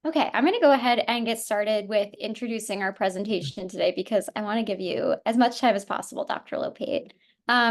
Okay, I'm going to go ahead and get started with introducing our presentation today because I want to give you as much time as possible, Dr. Lopate.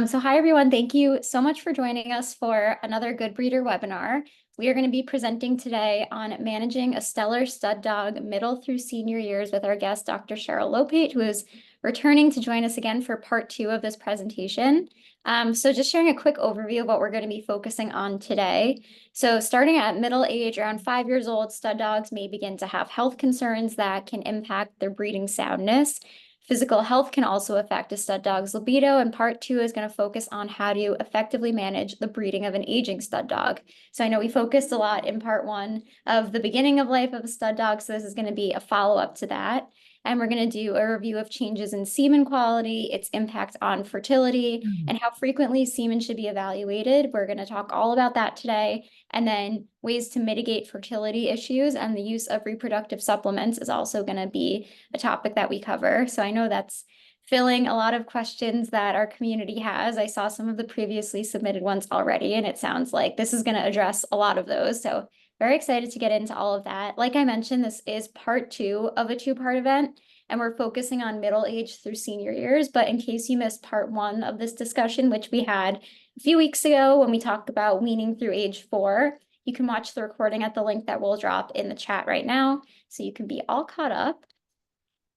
So hi, everyone. Thank you so much for joining us for another Good Breeder webinar. We are going to be presenting today on managing a stellar stud dog middle through senior years with our guest, Dr. Cheryl Lopate, who is returning to join us again for part 2 of this presentation. So just sharing a quick overview of what we're going to be focusing on today. So starting at middle age, around 5 years old, stud dogs may begin to have health concerns that can impact their breeding soundness. Physical health can also affect a stud dog's libido, and part 2 is going to focus on how to effectively manage the breeding of an aging stud dog. So I know we focused a lot in part 1 of the beginning of life of a stud dog, so this is going to be a follow-up to that. And we're going to do a review of changes in semen quality, its impact on fertility, and how frequently semen should be evaluated. We're going to talk all about that today. And then ways to mitigate fertility issues and the use of reproductive supplements is also going to be a topic that we cover. So I know that's filling a lot of questions that our community has. I saw some of the previously submitted ones already, and it sounds like this is going to address a lot of those. So very excited to get into all of that. Like I mentioned, this is part 2 of a 2-part event, and we're focusing on middle age through senior years. But in case you missed part 1 of this discussion, which we had a few weeks ago when we talked about weaning through age 4, you can watch the recording at the link that we'll drop in the chat right now, so you can be all caught up.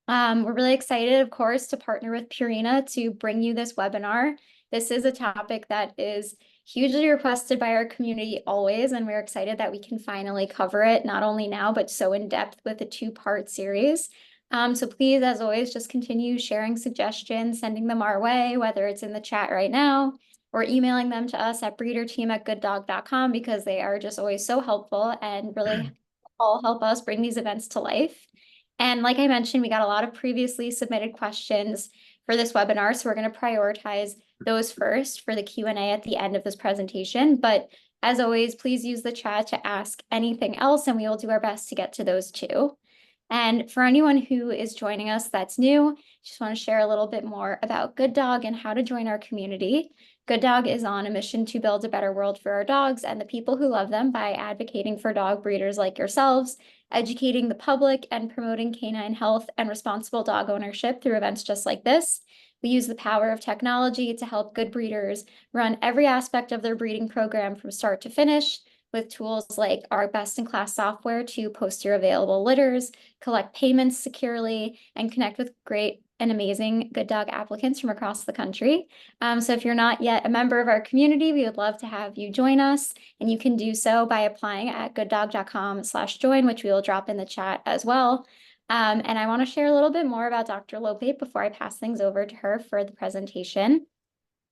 We're really excited, of course, to partner with Purina to bring you this webinar. This is a topic that is hugely requested by our community always, and we're excited that we can finally cover it, not only now, but so in depth with a 2-part series. So please, as always, just continue sharing suggestions, sending them our way, whether it's in the chat right now or emailing them to us at breederteam@gooddog.com, because they are just always so helpful and really all help us bring these events to life. And like I mentioned, we got a lot of previously submitted questions for this webinar, so we're going to prioritize those first for the Q&A at the end of this presentation. But as always, please use the chat to ask anything else, and we will do our best to get to those too. And for anyone who is joining us that's new, just want to share a little bit more about Good Dog and how to join our community. Good Dog is on a mission to build a better world for our dogs and the people who love them by advocating for dog breeders like yourselves, educating the public, and promoting canine health and responsible dog ownership through events just like this. We use the power of technology to help good breeders run every aspect of their breeding program from start to finish, with tools like our best-in-class software to post your available litters, collect payments securely, and connect with great and amazing Good Dog applicants from across the country. So if you're not yet a member of our community, we would love to have you join us, and you can do so by applying at gooddog.com/join, which we will drop in the chat as well. And I want to share a little bit more about Dr. Lopate before I pass things over to her for the presentation.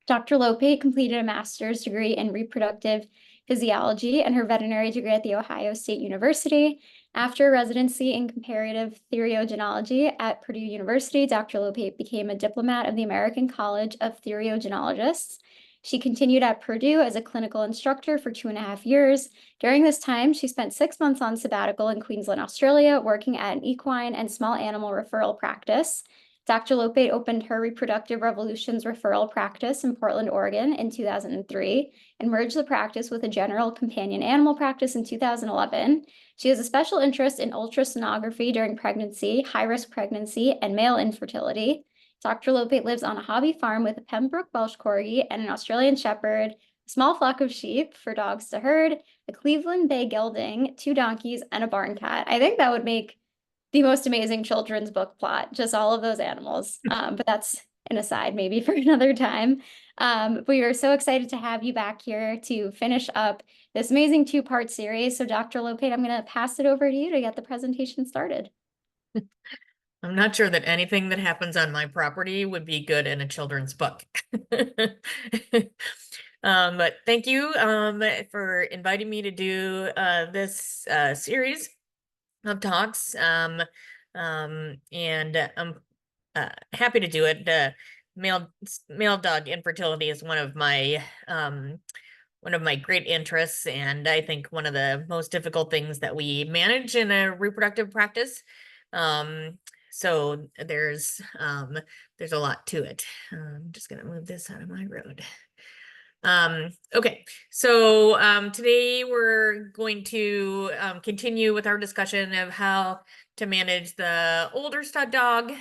Dr. Lopate completed a master's degree in reproductive physiology and her veterinary degree at The Ohio State University. After residency in comparative theriogenology at Purdue University, Dr. Lopate became a diplomat of the American College of Theriogenologists. She continued at Purdue as a clinical instructor for 2.5 years. During this time, she spent 6 months on sabbatical in Queensland, Australia, working at an equine and small animal referral practice. Dr. Lopate opened her Reproductive Revolutions referral practice in Portland, Oregon in 2003 and merged the practice with a general companion animal practice in 2011. She has a special interest in ultrasonography during pregnancy, high-risk pregnancy, and male infertility. Dr. Lopate lives on a hobby farm with a Pembroke Welsh Corgi and an Australian Shepherd, a small flock of sheep for dogs to herd, a Cleveland Bay gelding, 2 donkeys, and a barn cat. I think that would make the most amazing children's book plot, just all of those animals. But that's an aside maybe for another time. We are so excited to have you back here to finish up this amazing 2-part series. So Dr. Lopate, I'm going to pass it over to you to get the presentation started. I'm not sure that anything that happens on my property would be good in a children's book. But thank you for inviting me to do this series of talks. And I'm happy to do it. Male dog infertility is one of my great interests, and I think one of the most difficult things that we manage in a reproductive practice. So there's a lot to it. I'm just gonna move this out of my road. Okay, so today we're going to continue with our discussion of how to manage the older stud dog,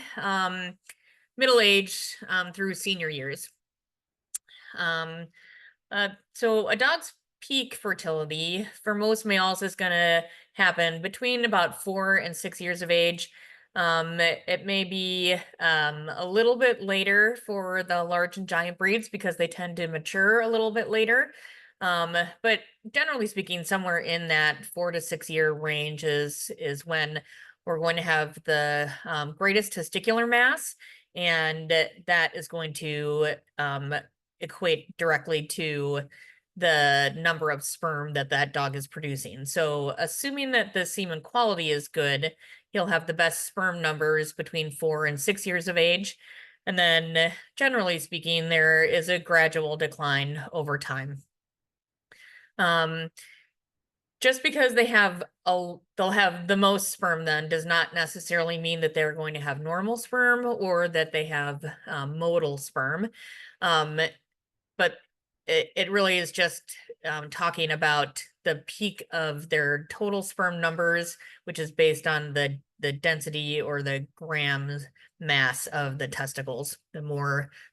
middle age, through senior years. So a dog's peak fertility for most males is going to happen between about 4 and 6 years of age. It may be a little bit later for the large and giant breeds because they tend to mature a little bit later. But generally speaking, somewhere in that 4 to 6 year range is when we're going to have the greatest testicular mass, and that is going to equate directly to the number of sperm that that dog is producing. So assuming that the semen quality is good, he'll have the best sperm numbers between 4 and 6 years of age. And then generally speaking, there is a gradual decline over time. Just because they'll have the most sperm then does not necessarily mean that they're going to have normal sperm or that they have motile sperm. But it really is just talking about the peak of their total sperm numbers, which is based on the density or the grams mass of the testicles. The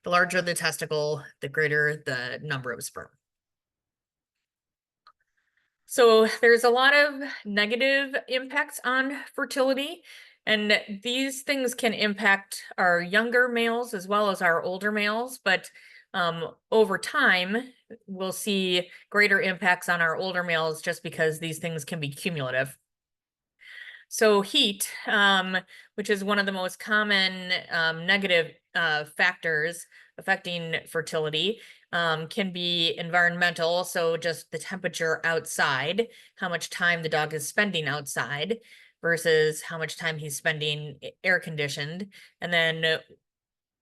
larger the testicle, the greater the number of sperm. So there's a lot of negative impacts on fertility, and these things can impact our younger males as well as our older males, but over time, we'll see greater impacts on our older males just because these things can be cumulative. So heat, which is one of the most common negative factors affecting fertility, can be environmental. So just the temperature outside, how much time the dog is spending outside versus how much time he's spending air conditioned. And then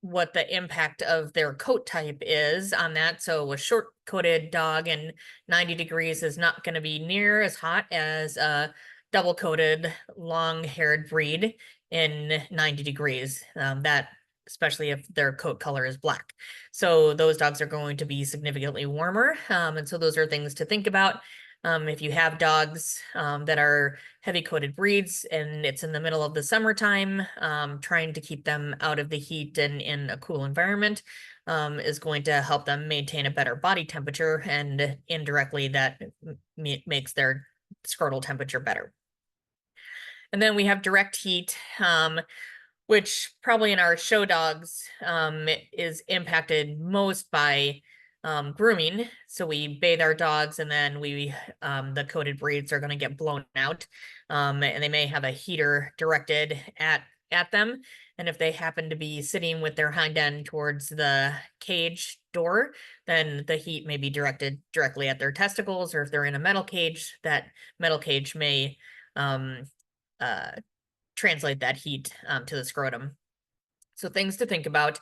what the impact of their coat type is on that. So a short coated dog in 90 degrees is not going to be near as hot as a double coated long haired breed in 90 degrees. That especially if their coat color is black. So those dogs are going to be significantly warmer. And so those are things to think about. If you have dogs that are heavy coated breeds and it's in the middle of the summertime, trying to keep them out of the heat and in a cool environment is going to help them maintain a better body temperature, and indirectly that makes their scrotal temperature better. And then we have direct heat, which probably in our show dogs is impacted most by grooming. So we bathe our dogs, and then the coated breeds are going to get blown out, and they may have a heater directed at them. And if they happen to be sitting with their hind end towards the cage door, then the heat may be directed directly at their testicles. Or if they're in a metal cage, that metal cage may translate that heat to the scrotum. So things to think about,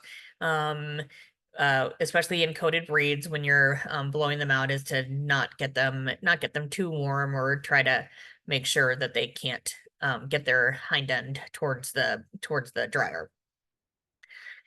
especially in coated breeds when you're blowing them out, is to not get them too warm, or try to make sure that they can't get their hind end towards the dryer.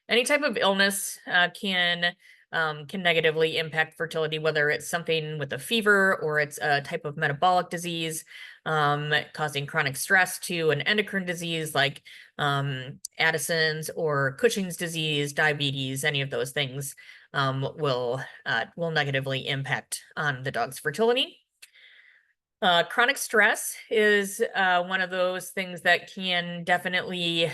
Any type of illness can negatively impact fertility, whether it's something with a fever or it's a type of metabolic disease causing chronic stress, to an endocrine disease like Addison's or Cushing's disease, diabetes. Any of those things will negatively impact on the dog's fertility. Chronic stress is one of those things that can definitely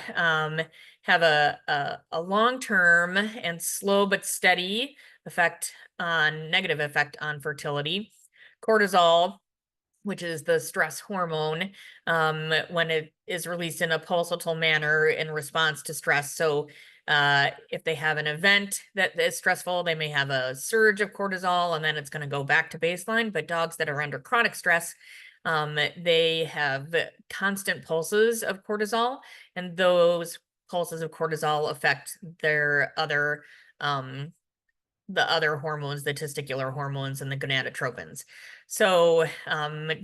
have a long-term and slow but steady negative effect on fertility. Cortisol, which is the stress hormone, when it is released in a pulsatile manner in response to stress. So if they have an event that is stressful, they may have a surge of cortisol, and then it's going to go back to baseline. But dogs that are under chronic stress, they have constant pulses of cortisol, and those pulses of cortisol affect their other the other hormones, the testicular hormones and the gonadotropins. So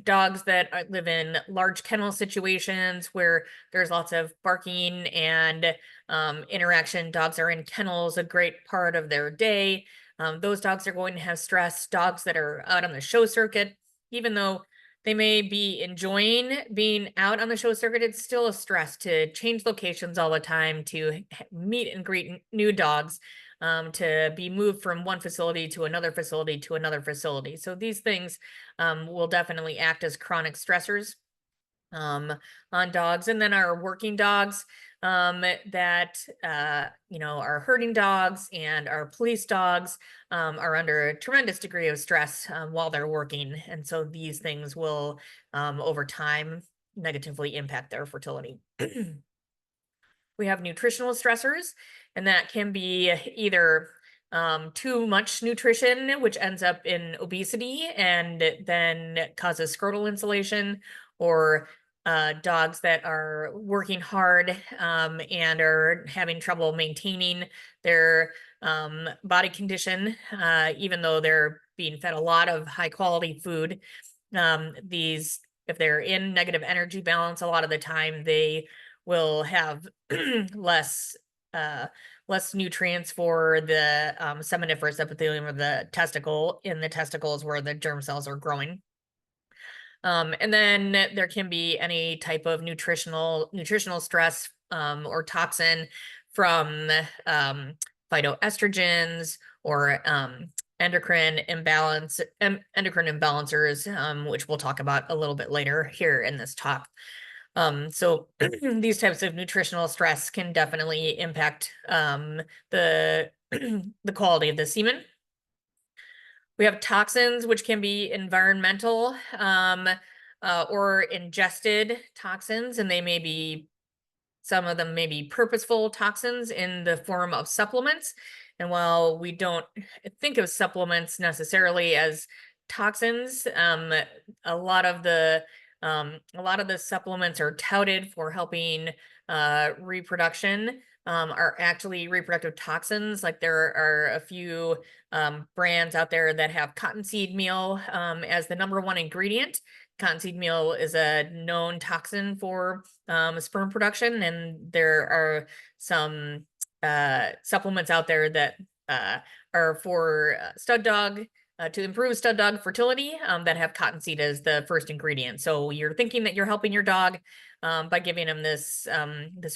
dogs that live in large kennel situations where there's lots of barking and interaction, dogs are in kennels a great part of their day. those dogs are going to have stress. Dogs that are out on the show circuit, even though they may be enjoying being out on the show circuit, it's still a stress to change locations all the time, to meet and greet new dogs, to be moved from one facility to another facility to another facility. So these things will definitely act as chronic stressors on dogs. And then our working dogs that are herding dogs and our police dogs are under a tremendous degree of stress while they're working. And so these things will over time negatively impact their fertility. We have nutritional stressors, and that can be either too much nutrition, which ends up in obesity and then causes scrotal insulation, or dogs that are working hard and are having trouble maintaining their body condition, even though they're being fed a lot of high quality food. If they're in negative energy balance, a lot of the time they will have less nutrients for the seminiferous epithelium of the testicle. In the testicles where the germ cells are growing. And then there can be any type of nutritional stress or toxin from phytoestrogens or endocrine imbalancers, which we'll talk about a little bit later here in this talk. So these types of nutritional stress can definitely impact the the quality of the semen. We have toxins, which can be environmental or ingested toxins, and some of them may be purposeful toxins in the form of supplements. And while we don't think of supplements necessarily as toxins, a lot of the supplements are touted for helping reproduction, are actually reproductive toxins. Like there are a few brands out there that have cottonseed meal as the #1 ingredient. Cottonseed meal is a known toxin for sperm production, and there are some supplements out there that are for stud dog to improve stud dog fertility that have cottonseed as the first ingredient. So you're thinking that you're helping your dog by giving him this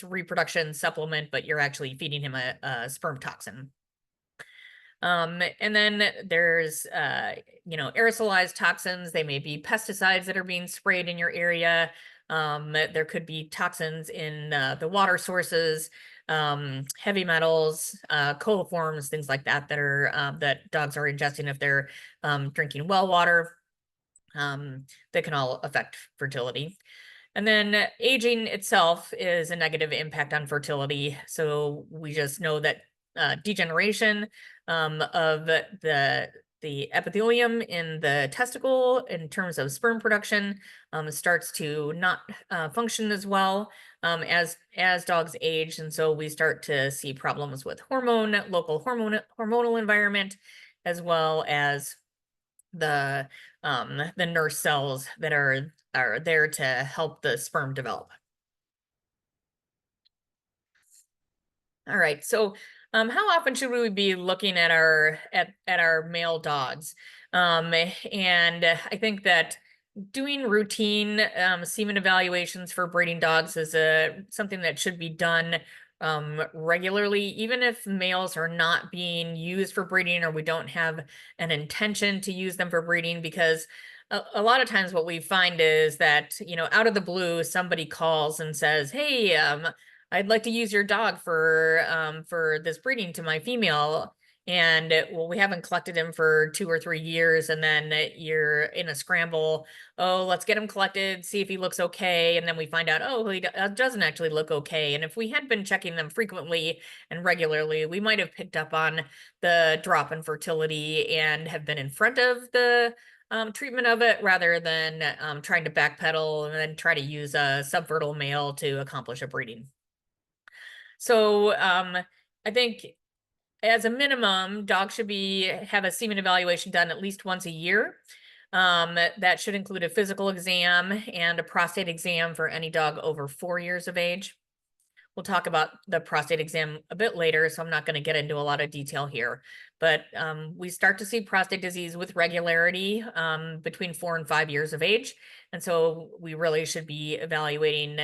reproduction supplement, but you're actually feeding him a sperm toxin. And then there's aerosolized toxins. They may be pesticides that are being sprayed in your area. There could be toxins in the water sources, heavy metals, coliforms, things like that that dogs are ingesting if they're drinking well water. That can all affect fertility. And then aging itself is a negative impact on fertility. So we just know that degeneration of the epithelium in the testicle in terms of sperm production starts to not function as well as dogs age. And so we start to see problems with local hormonal environment, as well as the nurse cells that are there to help the sperm develop. All right, so how often should we be looking at our male dogs? And I think that doing routine semen evaluations for breeding dogs is something that should be done regularly, even if males are not being used for breeding or we don't have an intention to use them for breeding, because a lot of times what we find is that, out of the blue, somebody calls and says, hey, I'd like to use your dog for this breeding to my female. And well, we haven't collected him for 2 or 3 years, and then you're in a scramble. Oh, let's get him collected, see if he looks okay. And then we find out, oh, he doesn't actually look okay. And if we had been checking them frequently and regularly, we might have picked up on the drop in fertility and have been in front of the treatment of it, rather than trying to backpedal and then try to use a subfertile male to accomplish a breeding. So I think as a minimum, dogs should have a semen evaluation done at least once a year. That should include a physical exam and a prostate exam for any dog over 4 years of age. we'll talk about the prostate exam a bit later, so I'm not going to get into a lot of detail here. But we start to see prostate disease with regularity between 4 and 5 years of age. And so we really should be evaluating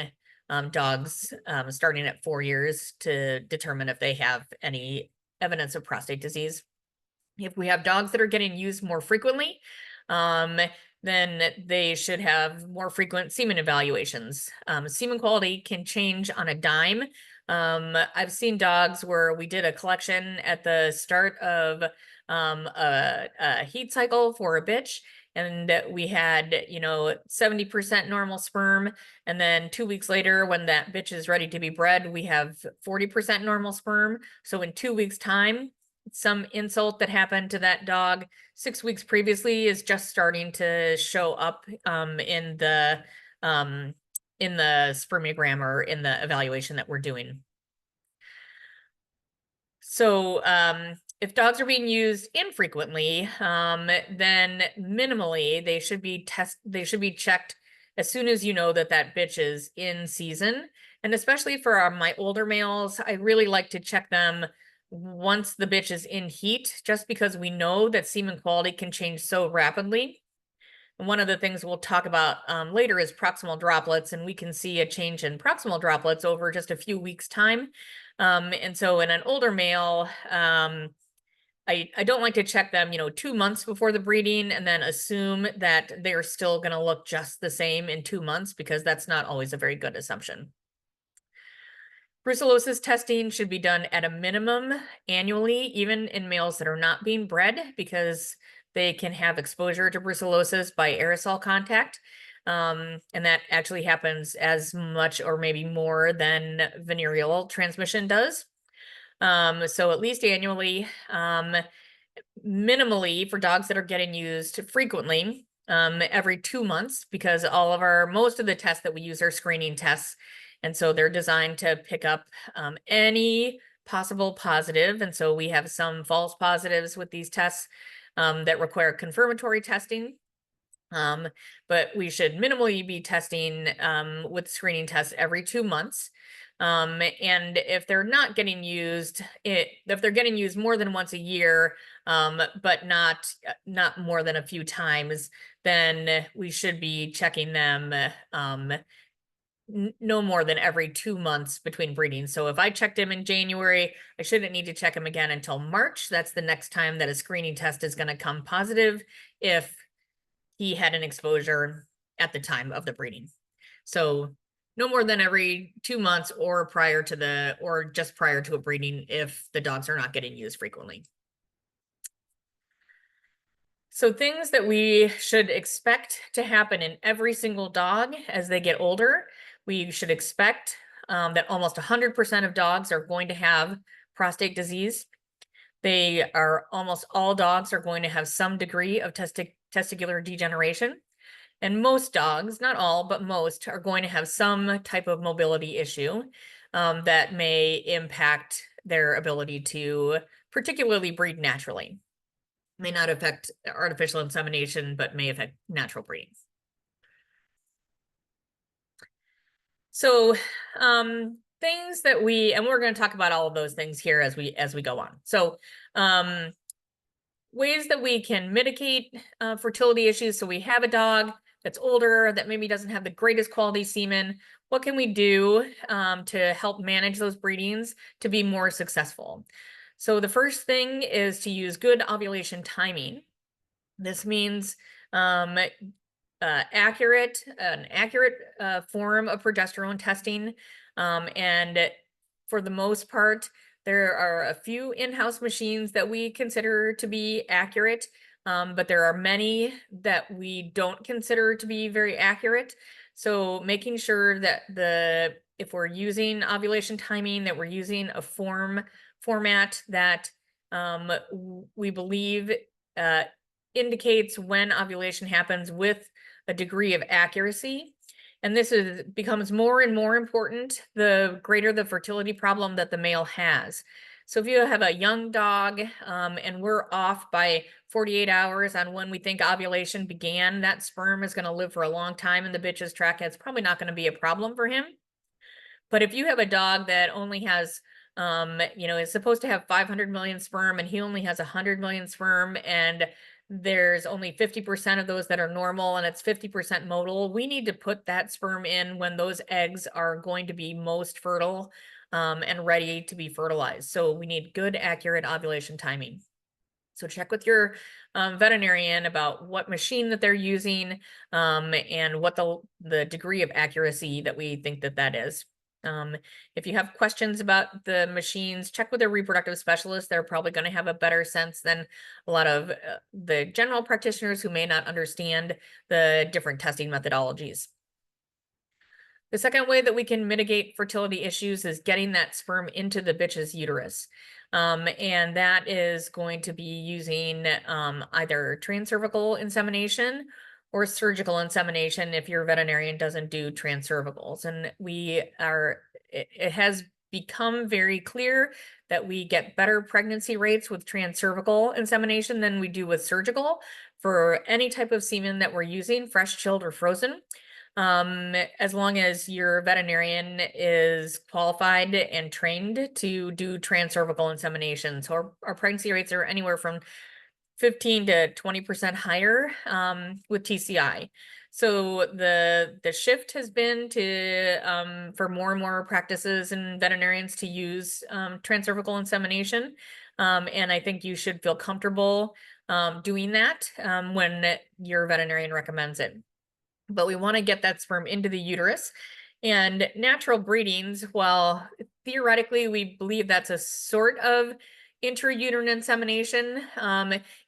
dogs starting at 4 years to determine if they have any evidence of prostate disease. If we have dogs that are getting used more frequently, then they should have more frequent semen evaluations. Semen quality can change on a dime. I've seen dogs where we did a collection at the start of a heat cycle for a bitch, and we had, 70% normal sperm. And then 2 weeks later, when that bitch is ready to be bred, we have 40% normal sperm. So in 2 weeks' time, some insult that happened to that dog 6 weeks previously is just starting to show up in the spermiogram or in the evaluation that we're doing. So if dogs are being used infrequently, then minimally they should be checked as soon as you know that that bitch is in season. And especially for my older males, I really like to check them once the bitch is in heat, just because we know that semen quality can change so rapidly. And one of the things we'll talk about later is proximal droplets, and we can see a change in proximal droplets over just a few weeks' time. And so in an older male, I don't like to check them, 2 months before the breeding and then assume that they're still going to look just the same in 2 months, because that's not always a very good assumption. Brucellosis testing should be done at a minimum annually, even in males that are not being bred, because they can have exposure to brucellosis by aerosol contact. And that actually happens as much or maybe more than venereal transmission does. So at least annually, minimally for dogs that are getting used frequently, every 2 months, because most of the tests that we use are screening tests. And so they're designed to pick up any possible positive. And so we have some false positives with these tests that require confirmatory testing. But we should minimally be testing with screening tests every 2 months. And if they're not getting used, if they're getting used more than once a year, but not more than a few times, then we should be checking them no more than every 2 months between breeding. So if I checked him in January, I shouldn't need to check him again until March. That's the next time that a screening test is going to come positive if he had an exposure at the time of the breeding. So no more than every 2 months or just prior to a breeding if the dogs are not getting used frequently. So things that we should expect to happen in every single dog as they get older. We should expect that almost 100% of dogs are going to have prostate disease. Almost all dogs are going to have some degree of testicular degeneration. And most dogs, not all, but most, are going to have some type of mobility issue that may impact their ability to particularly breed naturally. May not affect artificial insemination, but may affect natural breeding. So things that and we're going to talk about all of those things here as we go on. So ways that we can mitigate fertility issues. So we have a dog that's older, that maybe doesn't have the greatest quality semen. What can we do to help manage those breedings to be more successful? So the first thing is to use good ovulation timing. This means an accurate form of progesterone testing. And for the most part, there are a few in-house machines that we consider to be accurate, but there are many that we don't consider to be very accurate. So making sure that if we're using ovulation timing, that we're using a format that we believe indicates when ovulation happens with a degree of accuracy. And this becomes more and more important the greater the fertility problem that the male has. So if you have a young dog and we're off by 48 hours on when we think ovulation began, that sperm is going to live for a long time in the bitch's trachea. It's probably not going to be a problem for him. But if you have a dog that only has, is supposed to have 500 million sperm and he only has 100 million sperm, and there's only 50% of those that are normal and it's 50% motile, we need to put that sperm in when those eggs are going to be most fertile and ready to be fertilized. So we need good, accurate ovulation timing. So check with your veterinarian about what machine that they're using and what the degree of accuracy that we think that is. If you have questions about the machines, check with a reproductive specialist. They're probably going to have a better sense than a lot of the general practitioners who may not understand the different testing methodologies. The second way that we can mitigate fertility issues is getting that sperm into the bitch's uterus. And that is going to be using either transcervical insemination or surgical insemination if your veterinarian doesn't do transcervicals. And it has become very clear that we get better pregnancy rates with transcervical insemination than we do with surgical for any type of semen that we're using, fresh, chilled, or frozen. As long as your veterinarian is qualified and trained to do transcervical insemination. So our pregnancy rates are anywhere from 15 to 20% higher with TCI. So the shift has been to for more and more practices and veterinarians to use transcervical insemination. And I think you should feel comfortable doing that when your veterinarian recommends it. But we want to get that sperm into the uterus. And natural breedings, while theoretically we believe that's a sort of intrauterine insemination,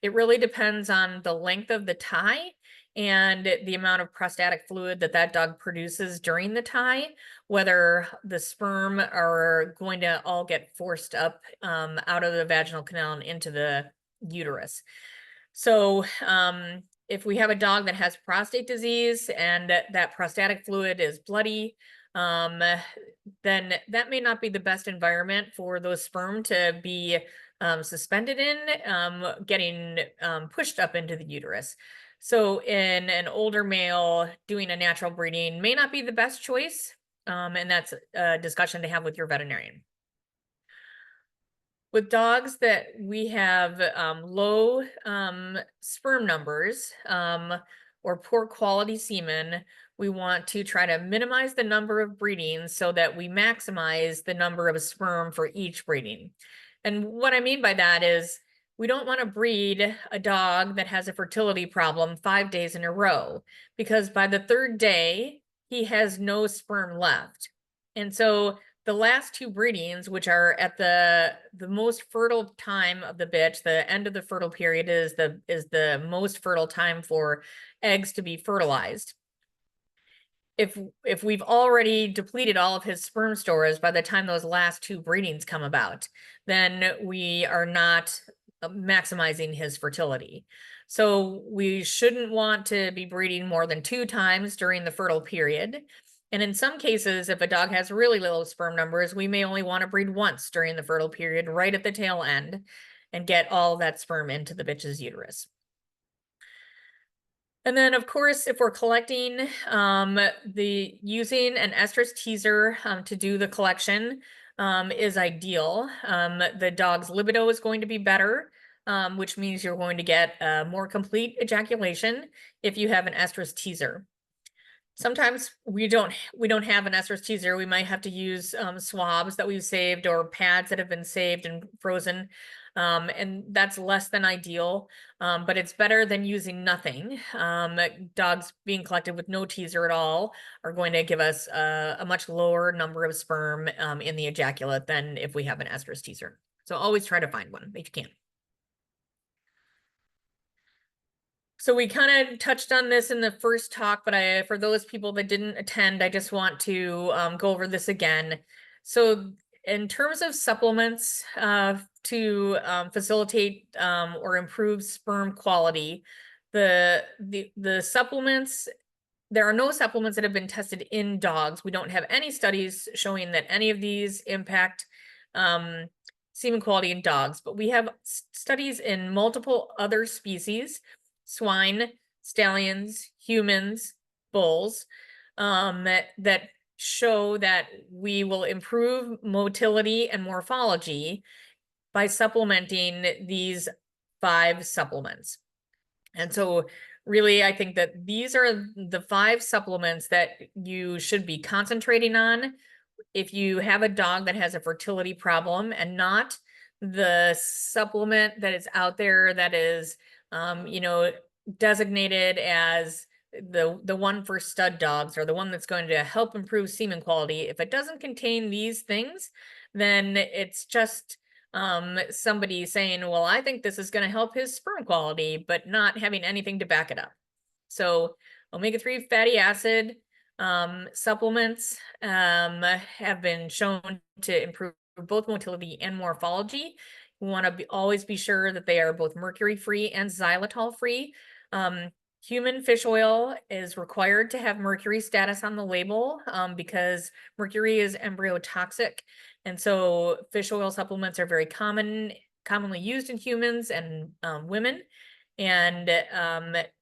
it really depends on the length of the tie and the amount of prostatic fluid that dog produces during the tie, whether the sperm are going to all get forced up out of the vaginal canal and into the uterus. So if we have a dog that has prostate disease and that prostatic fluid is bloody, then that may not be the best environment for those sperm to be suspended in, getting pushed up into the uterus. So in an older male, doing a natural breeding may not be the best choice, and that's a discussion to have with your veterinarian. With dogs that we have low sperm numbers or poor quality semen, we want to try to minimize the number of breedings so that we maximize the number of sperm for each breeding. And what I mean by that is we don't want to breed a dog that has a fertility problem 5 days in a row, because by the third day, he has no sperm left. And so the last two breedings, which are at the most fertile time of the bitch, the end of the fertile period is the most fertile time for eggs to be fertilized. If we've already depleted all of his sperm stores by the time those last two breedings come about, then we are not maximizing his fertility. So we shouldn't want to be breeding more than 2 times during the fertile period. And in some cases, if a dog has really low sperm numbers, we may only want to breed once during the fertile period, right at the tail end, and get all that sperm into the bitch's uterus. And then, of course, if we're collecting, using an estrus teaser to do the collection is ideal. The dog's libido is going to be better, which means you're going to get a more complete ejaculation if you have an estrus teaser. Sometimes we don't have an estrus teaser. We might have to use swabs that we've saved or pads that have been saved and frozen. And that's less than ideal, but it's better than using nothing. Dogs being collected with no teaser at all are going to give us a much lower number of sperm in the ejaculate than if we have an estrus teaser. So always try to find one if you can. So we kind of touched on this in the first talk, but for those people that didn't attend, I just want to go over this again. So in terms of supplements to facilitate or improve sperm quality, the supplements, there are no supplements that have been tested in dogs. We don't have any studies showing that any of these impact semen quality in dogs, but we have studies in multiple other species: swine, stallions, humans, bulls, that show that we will improve motility and morphology by supplementing these 5 supplements. And so really, I think that these are the 5 supplements that you should be concentrating on if you have a dog that has a fertility problem, and not the supplement that is out there that is, you know, designated as the one for stud dogs, or the one that's going to help improve semen quality. If it doesn't contain these things, then it's just somebody saying, well, I think this is going to help his sperm quality, but not having anything to back it up. So omega-3 fatty acid supplements have been shown to improve both motility and morphology. We want to always be sure that they are both mercury-free and xylitol-free. Human fish oil is required to have mercury status on the label because mercury is embryotoxic. And so fish oil supplements are very commonly used in humans and women. And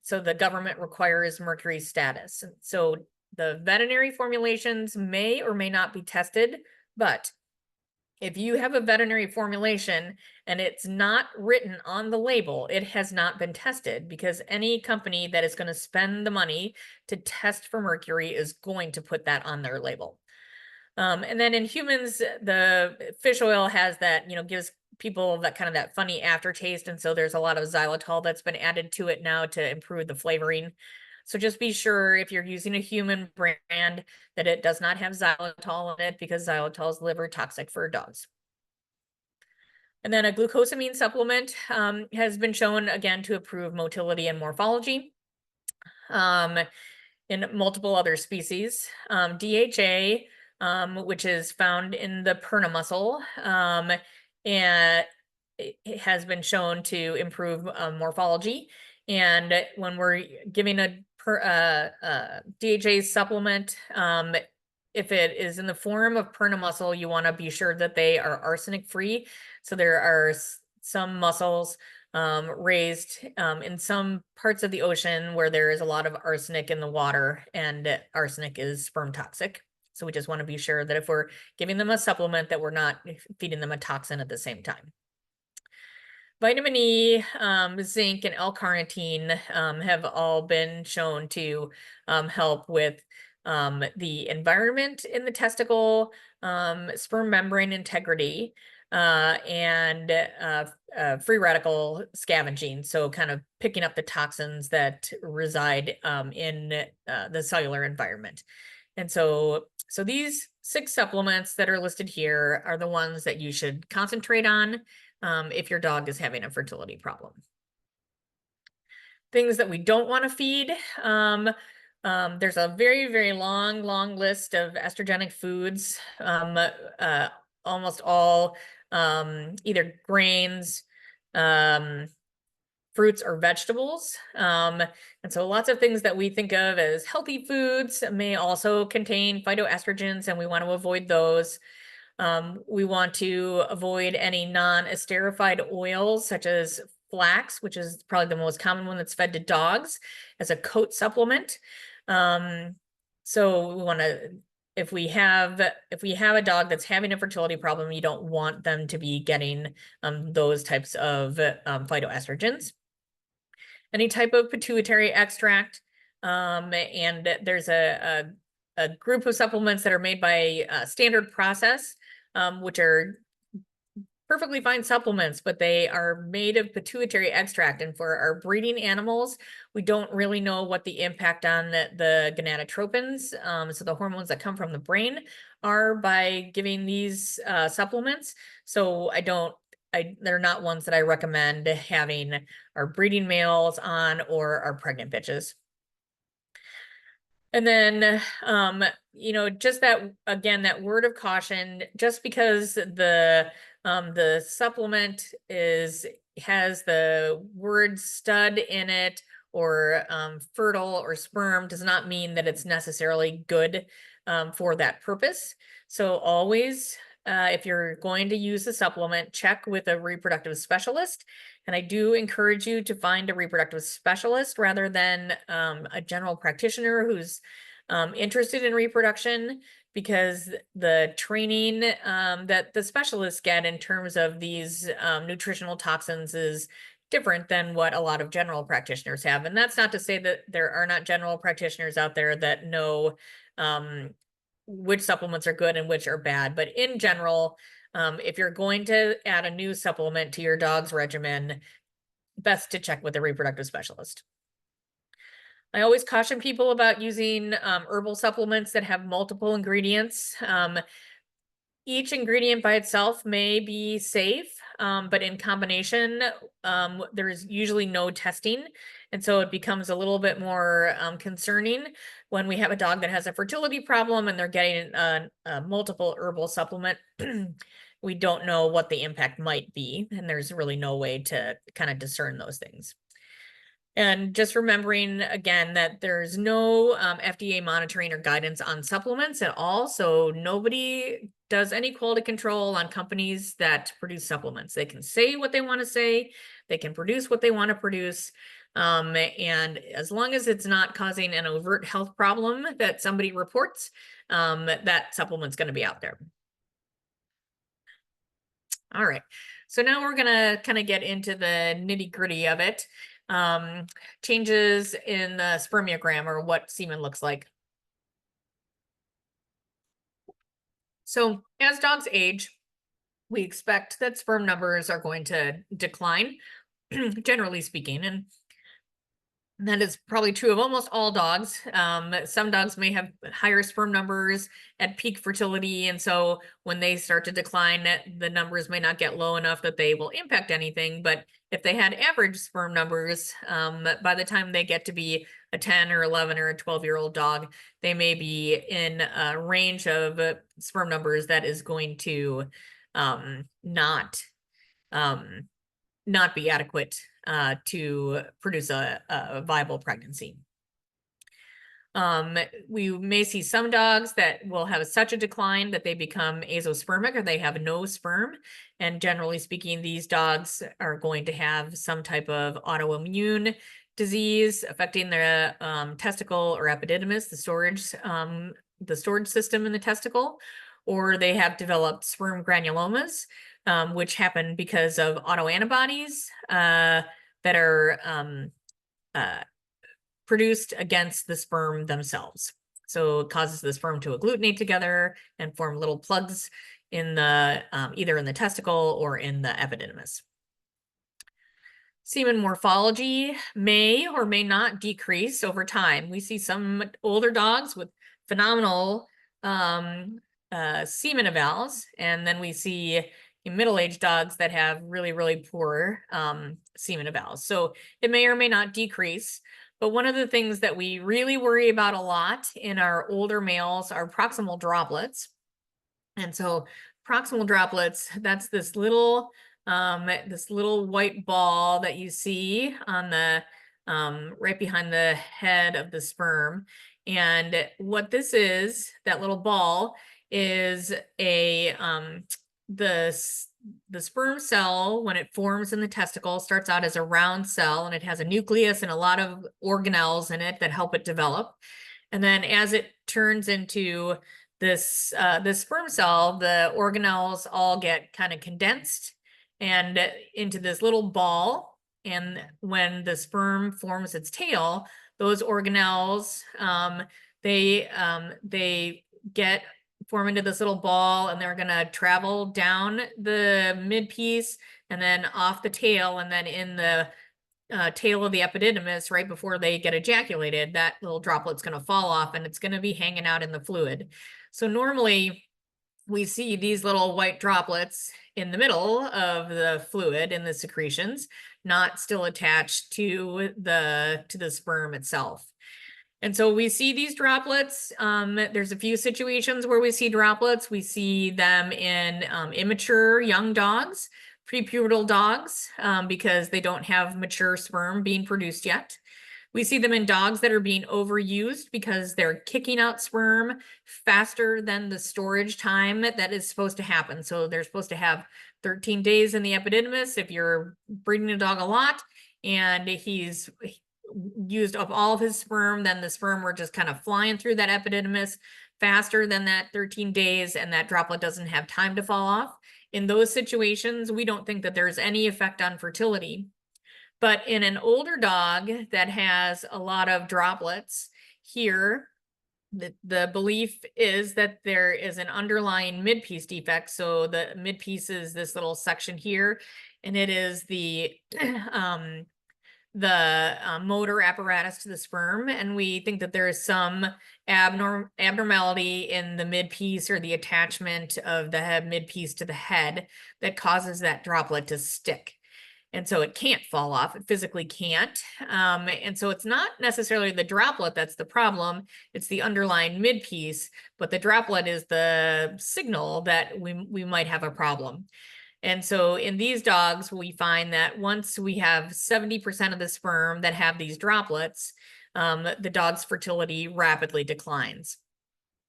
so the government requires mercury status. So the veterinary formulations may or may not be tested, but if you have a veterinary formulation and it's not written on the label, it has not been tested, because any company that is going to spend the money to test for mercury is going to put that on their label. And then in humans, the fish oil has that, you know, gives people that kind of that funny aftertaste. And so there's a lot of xylitol that's been added to it now to improve the flavoring. So just be sure if you're using a human brand that it does not have xylitol in it, because xylitol is liver toxic for dogs. And then a glucosamine supplement has been shown again to improve motility and morphology in multiple other species. DHA, which is found in the Purina muscle, and it has been shown to improve morphology. And when we're giving a DHA supplement, if it is in the form of Purina muscle, you want to be sure that they are arsenic free. So there are some mussels raised in some parts of the ocean where there is a lot of arsenic in the water, and arsenic is sperm toxic. So we just want to be sure that if we're giving them a supplement, that we're not feeding them a toxin at the same time. Vitamin E, zinc, and L-carnitine have all been shown to help with the environment in the testicle, sperm membrane integrity, and free radical scavenging. So kind of picking up the toxins that reside in the cellular environment. And so these 6 supplements that are listed here are the ones that you should concentrate on if your dog is having a fertility problem. Things that we don't want to feed. There's a very, very long list of estrogenic foods, almost all either grains, fruits, or vegetables. And so lots of things that we think of as healthy foods may also contain phytoestrogens, and we want to avoid those. We want to avoid any non-esterified oils, such as flax, which is probably the most common one that's fed to dogs as a coat supplement. So we want to, if we have a dog that's having a fertility problem, you don't want them to be getting those types of phytoestrogens. Any type of pituitary extract, and there's a group of supplements that are made by Standard Process, which are perfectly fine supplements, but they are made of pituitary extract. And for our breeding animals, we don't really know what the impact on the gonadotropins, so the hormones that come from the brain, are by giving these supplements. So they're not ones that I recommend having our breeding males on, or our pregnant bitches. And then, you know, just that, again, that word of caution, just because the supplement has the word stud in it, or fertile or sperm, does not mean that it's necessarily good for that purpose. So always, if you're going to use a supplement, check with a reproductive specialist. And I do encourage you to find a reproductive specialist rather than a general practitioner who's interested in reproduction, because the training that the specialists get in terms of these nutritional toxins is different than what a lot of general practitioners have. And that's not to say that there are not general practitioners out there that know which supplements are good and which are bad. But in general, if you're going to add a new supplement to your dog's regimen, best to check with a reproductive specialist. I always caution people about using herbal supplements that have multiple ingredients. Each ingredient by itself may be safe, but in combination, there's usually no testing. And so it becomes a little bit more concerning when we have a dog that has a fertility problem and they're getting a multiple herbal supplement. We don't know what the impact might be, and there's really no way to kind of discern those things. And just remembering again that there's no FDA monitoring or guidance on supplements at all. So nobody does any quality control on companies that produce supplements. They can say what they want to say, they can produce what they want to produce. And as long as it's not causing an overt health problem that somebody reports, that supplement's going to be out there. All right. So now we're going to kind of get into the nitty-gritty of it. Changes in the spermiogram, or what semen looks like. So as dogs age, we expect that sperm numbers are going to decline, generally speaking, and that is probably true of almost all dogs. Some dogs may have higher sperm numbers at peak fertility, and so when they start to decline, the numbers may not get low enough that they will impact anything. But if they had average sperm numbers, by the time they get to be a 10 or 11 or a 12-year-old dog, they may be in a range of sperm numbers that is going to not be adequate to produce a viable pregnancy. We may see some dogs that will have such a decline that they become azospermic, or they have no sperm. And generally speaking, these dogs are going to have some type of autoimmune disease affecting the testicle or epididymis, the storage system in the testicle, or they have developed sperm granulomas, which happen because of autoantibodies that are produced against the sperm themselves. So it causes the sperm to agglutinate together and form little plugs in the either in the testicle or in the epididymis. Semen morphology may or may not decrease over time. We see some older dogs with phenomenal semen evals, and then we see middle-aged dogs that have really, really poor semen evals. So it may or may not decrease. But one of the things that we really worry about a lot in our older males are proximal droplets. And so proximal droplets, that's this little white ball that you see on the right behind the head of the sperm. And what this is, that little ball, is the sperm cell, when it forms in the testicle, starts out as a round cell, and it has a nucleus and a lot of organelles in it that help it develop. And then as it turns into this sperm cell, the organelles all get kind of condensed and into this little ball. And when the sperm forms its tail, those organelles, they get form into this little ball, and they're going to travel down the mid piece and then off the tail, and then in the tail of the epididymis, right before they get ejaculated, that little droplet's going to fall off and it's going to be hanging out in the fluid. So normally we see these little white droplets in the middle of the fluid in the secretions, not still attached to the sperm itself. And so we see these droplets. There's a few situations where we see droplets. We see them in immature young dogs, prepubertal dogs, because they don't have mature sperm being produced yet. We see them in dogs that are being overused because they're kicking out sperm faster than the storage time that is supposed to happen. So they're supposed to have 13 days in the epididymis if you're breeding a dog a lot, and he's used up all of his sperm, then the sperm were just kind of flying through that epididymis faster than that 13 days and that droplet doesn't have time to fall off, in those situations, we don't think that there's any effect on fertility. But in an older dog that has a lot of droplets here, the belief is that there is an underlying midpiece defect. So the midpiece is this little section here, and it is the motor apparatus to the sperm. And we think that there is some abnormality in the midpiece or the attachment of the midpiece to the head that causes that droplet to stick. And so it can't fall off. It physically can't. And so it's not necessarily the droplet that's the problem. It's the underlying midpiece, but the droplet is the signal that we might have a problem. And so in these dogs, we find that once we have 70% of the sperm that have these droplets, the dog's fertility rapidly declines.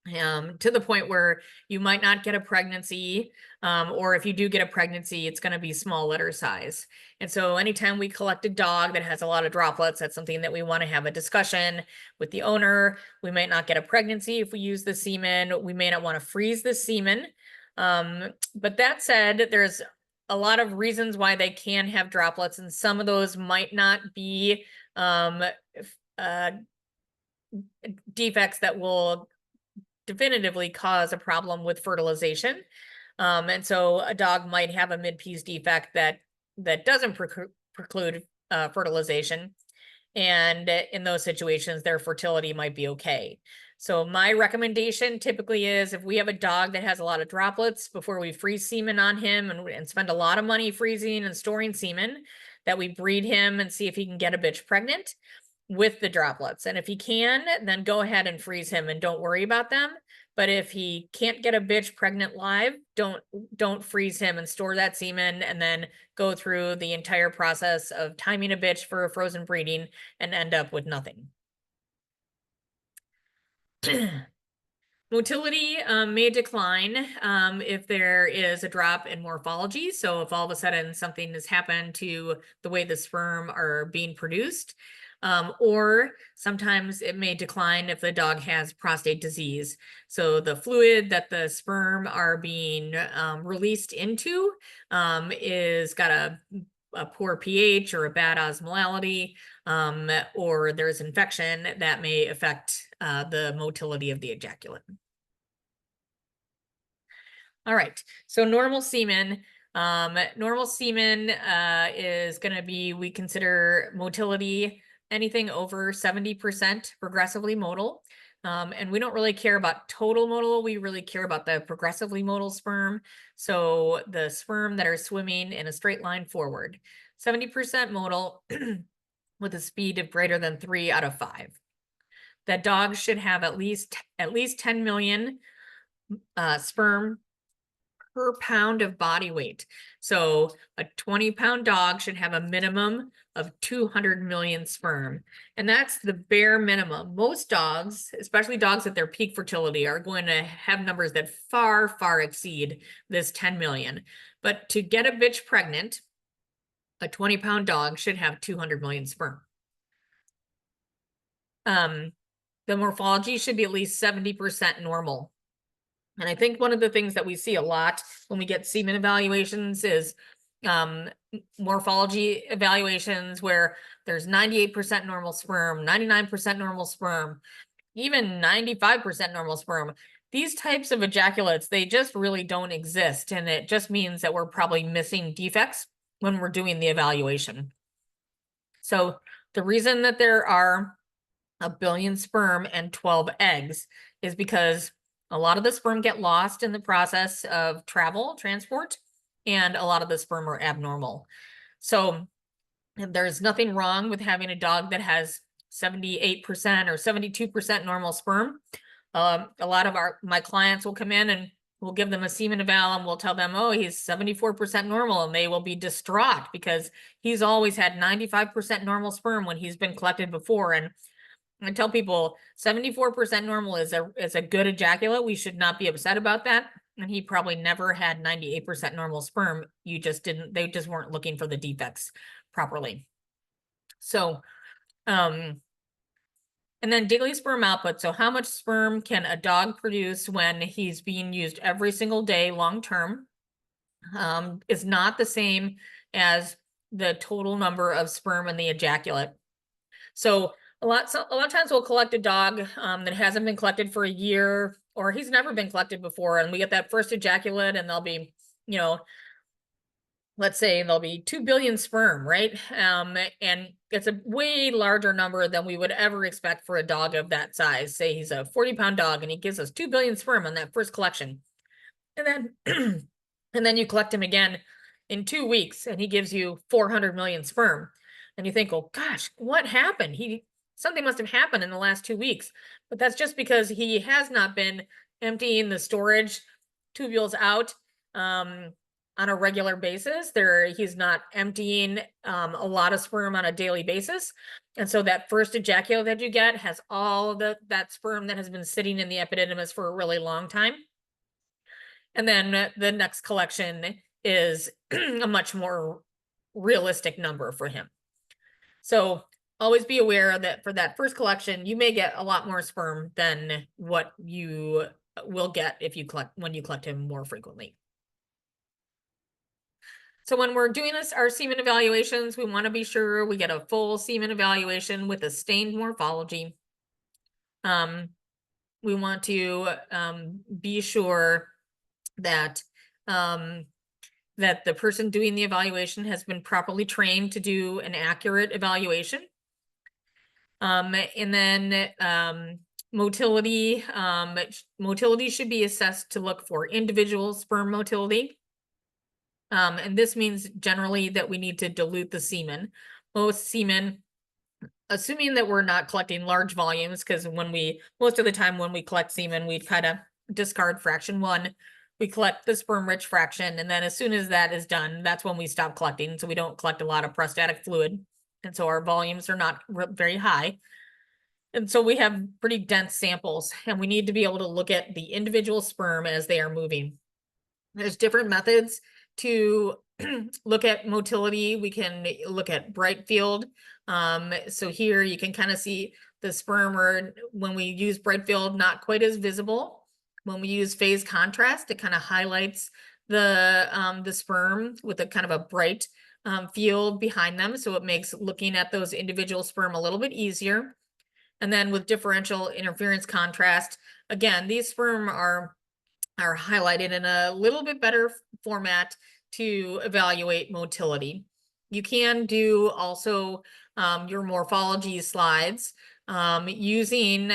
To the point where you might not get a pregnancy, or if you do get a pregnancy, it's going to be small litter size. And so anytime we collect a dog that has a lot of droplets, that's something that we want to have a discussion with the owner. We might not get a pregnancy if we use the semen. We may not want to freeze the semen. But that said, there's a lot of reasons why they can have droplets, and some of those might not be defects that will definitively cause a problem with fertilization. And so a dog might have a midpiece defect that doesn't preclude fertilization. And in those situations, their fertility might be okay. So my recommendation typically is if we have a dog that has a lot of droplets, before we freeze semen on him and spend a lot of money freezing and storing semen, that we breed him and see if he can get a bitch pregnant with the droplets. And if he can, then go ahead and freeze him and don't worry about them. But if he can't get a bitch pregnant live, don't freeze him and store that semen and then go through the entire process of timing a bitch for a frozen breeding and end up with nothing. Motility may decline if there is a drop in morphology. So if all of a sudden something has happened to the way the sperm are being produced, or sometimes it may decline if the dog has prostate disease. So the fluid that the sperm are being released into is got a poor pH or a bad osmolality, or there's infection that may affect the motility of the ejaculate. All right, so normal semen. Normal semen is going to be, we consider motility anything over 70% progressively motile. And we don't really care about total motile. We really care about the progressively motile sperm. So the sperm that are swimming in a straight line forward. 70% motile with a speed of greater than 3 out of 5. That dog should have at least 10 million sperm per pound of body weight. So a 20-pound dog should have a minimum of 200 million sperm. And that's the bare minimum. Most dogs, especially dogs at their peak fertility, are going to have numbers that far, far exceed this 10 million. But to get a bitch pregnant, a 20-pound dog should have 200 million sperm. The morphology should be at least 70% normal. And I think one of the things that we see a lot when we get semen evaluations is morphology evaluations where there's 98% normal sperm, 99% normal sperm, even 95% normal sperm. These types of ejaculates, they just really don't exist. And it just means that we're probably missing defects when we're doing the evaluation. So the reason that there are 1 billion sperm and 12 eggs is because a lot of the sperm get lost in the process of transport, and a lot of the sperm are abnormal. So there's nothing wrong with having a dog that has 78% or 72% normal sperm. A lot of my clients will come in and we'll give them a semen eval and we'll tell them, oh, he's 74% normal, and they will be distraught because he's always had 95% normal sperm when he's been collected before. And I tell people 74% normal is a good ejaculate. We should not be upset about that. And he probably never had 98% normal sperm. They just weren't looking for the defects properly. So, And then daily sperm output. So how much sperm can a dog produce when he's being used every single day long term is not the same as the total number of sperm in the ejaculate. So a lot of times we'll collect a dog that hasn't been collected for a year, or he's never been collected before, and we get that first ejaculate, and they'll be, you know, let's say there'll be 2 billion sperm, right? And it's a way larger number than we would ever expect for a dog of that size. Say he's a 40-pound dog and he gives us 2 billion sperm on that first collection. And then and then you collect him again in 2 weeks and he gives you 400 million sperm. And you think, oh gosh, what happened? Something must have happened in the last 2 weeks. But that's just because he has not been emptying the storage tubules out on a regular basis. He's not emptying a lot of sperm on a daily basis. And so that first ejaculate that you get has all of that sperm that has been sitting in the epididymis for a really long time. And then the next collection is a much more realistic number for him. So always be aware that for that first collection, you may get a lot more sperm than what you will get when you collect him more frequently. So when we're doing our semen evaluations, we want to be sure we get a full semen evaluation with a stained morphology. We want to be sure that that the person doing the evaluation has been properly trained to do an accurate evaluation. And then motility. Motility should be assessed to look for individual sperm motility. And this means generally that we need to dilute the semen. Most semen, assuming that we're not collecting large volumes, because most of the time when we collect semen, we kind of discard fraction 1. We collect the sperm-rich fraction, and then as soon as that is done, that's when we stop collecting. So we don't collect a lot of prostatic fluid, and so our volumes are not very high. And so we have pretty dense samples, and we need to be able to look at the individual sperm as they are moving. There's different methods to look at motility. We can look at bright field. So here you can kind of see the sperm, or when we use bright field, not quite as visible. When we use phase contrast, it kind of highlights the sperm with a kind of a bright field behind them. So it makes looking at those individual sperm a little bit easier. And then with differential interference contrast, again, these sperm are highlighted in a little bit better format to evaluate motility. You can do also your morphology slides using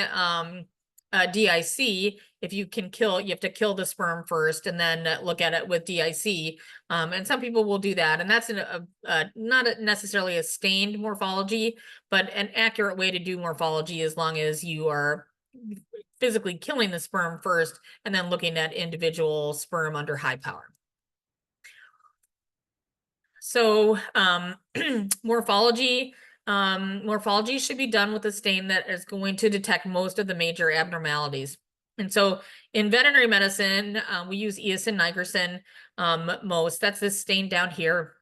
DIC. If you can you have to kill the sperm first and then look at it with DIC. And some people will do that. And that's not necessarily a stained morphology, but an accurate way to do morphology, as long as you are physically killing the sperm first and then looking at individual sperm under high power. So morphology should be done with a stain that is going to detect most of the major abnormalities. And so in veterinary medicine, we use eosin nigrosin most. That's this stain down here.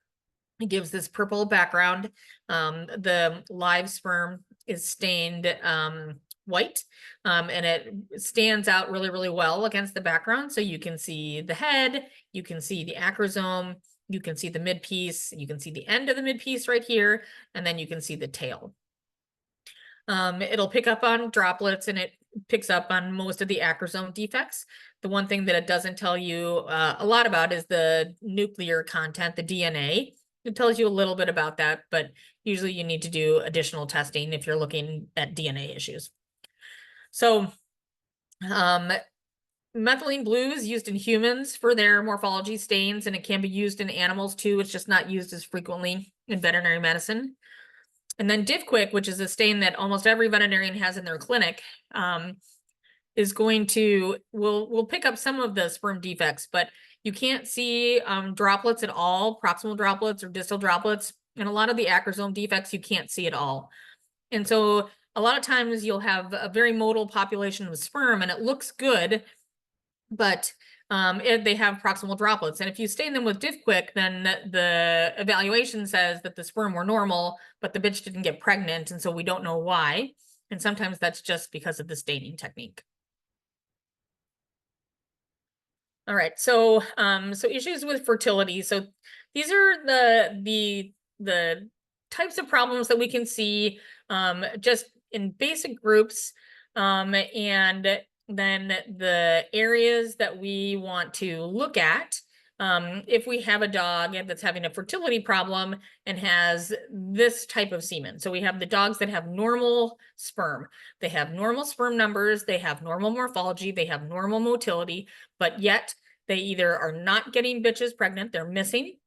It gives this purple background. The live sperm is stained white, and it stands out really, really well against the background. So you can see the head, you can see the acrosome, you can see the mid-piece, you can see the end of the mid-piece right here, and then you can see the tail. It'll pick up on droplets, and it picks up on most of the acrosome defects. The one thing that it doesn't tell you a lot about is the nuclear content, the DNA. It tells you a little bit about that, but usually you need to do additional testing if you're looking at DNA issues. So methylene blue is used in humans for their morphology stains, and it can be used in animals too. It's just not used as frequently in veterinary medicine. And then DivQuick, which is a stain that almost every veterinarian has in their clinic, is will pick up some of the sperm defects, but you can't see droplets at all, proximal droplets or distal droplets. And a lot of the acrosome defects you can't see at all. And so a lot of times you'll have a very motile population of sperm and it looks good, but they have proximal droplets. And if you stain them with DivQuick, then the evaluation says that the sperm were normal, but the bitch didn't get pregnant. And so we don't know why. And sometimes that's just because of the staining technique. All right, so so issues with fertility. So these are the types of problems that we can see just in basic groups, and then the areas that we want to look at. If we have a dog that's having a fertility problem and has this type of semen. So we have the dogs that have normal sperm. They have normal sperm numbers, they have normal morphology, they have normal motility, but yet they either are not getting bitches pregnant, they're missing,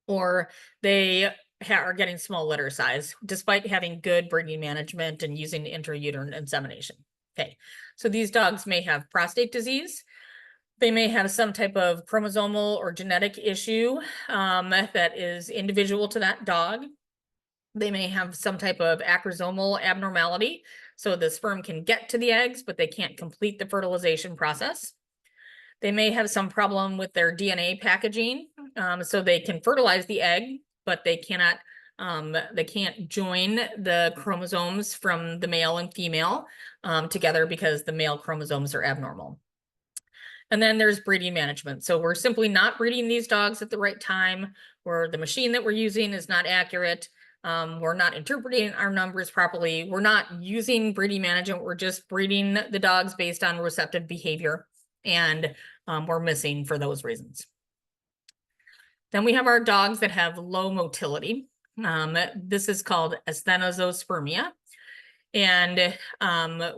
or they are getting small litter size, despite having good breeding management and using intrauterine insemination. Okay, so these dogs may have prostate disease. They may have some type of chromosomal or genetic issue that is individual to that dog. They may have some type of acrosomal abnormality. So the sperm can get to the eggs, but they can't complete the fertilization process. They may have some problem with their DNA packaging. So they can fertilize the egg, but they can't join the chromosomes from the male and female together because the male chromosomes are abnormal. And then there's breeding management. So we're simply not breeding these dogs at the right time, or the machine that we're using is not accurate. We're not interpreting our numbers properly. We're not using breeding management. We're just breeding the dogs based on receptive behavior, and we're missing for those reasons. Then we have our dogs that have low motility. This is called asthenosospermia. And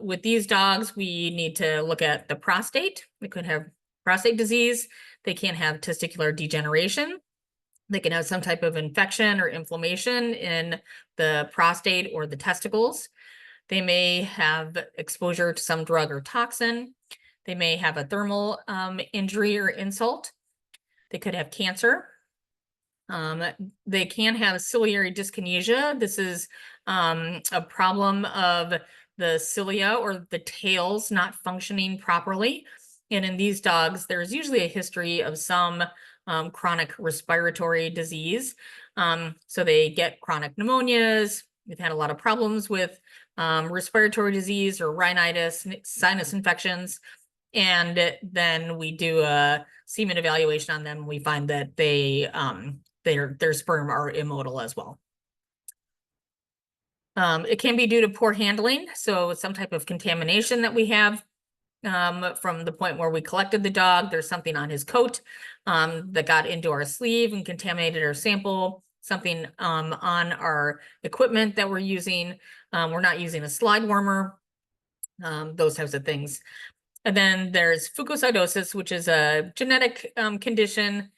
with these dogs, we need to look at the prostate. They could have prostate disease. They can have testicular degeneration. They can have some type of infection or inflammation in the prostate or the testicles. They may have exposure to some drug or toxin. They may have a thermal injury or insult. They could have cancer. They can have ciliary dyskinesia. This is a problem of the cilia or the tails not functioning properly. And in these dogs, there's usually a history of some chronic respiratory disease. So they get chronic pneumonias. We've had a lot of problems with respiratory disease or rhinitis, sinus infections. And then we do a semen evaluation on them. We find that their sperm are immotile as well. It can be due to poor handling, so some type of contamination that we have from the point where we collected the dog. There's something on his coat that got into our sleeve and contaminated our sample, something on our equipment that we're using. We're not using a slide warmer, those types of things. And then there's fucosidosis, which is a genetic condition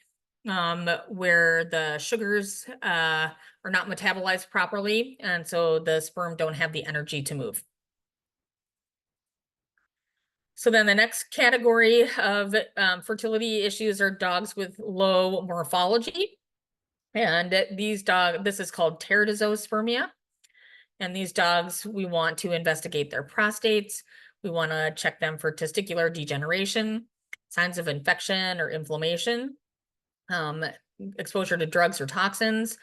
where the sugars are not metabolized properly, and so the sperm don't have the energy to move. So then the next category of fertility issues are dogs with low morphology. And this is called pteridozospermia. And these dogs, we want to investigate their prostates. We want to check them for testicular degeneration, signs of infection or inflammation, exposure to drugs or toxins,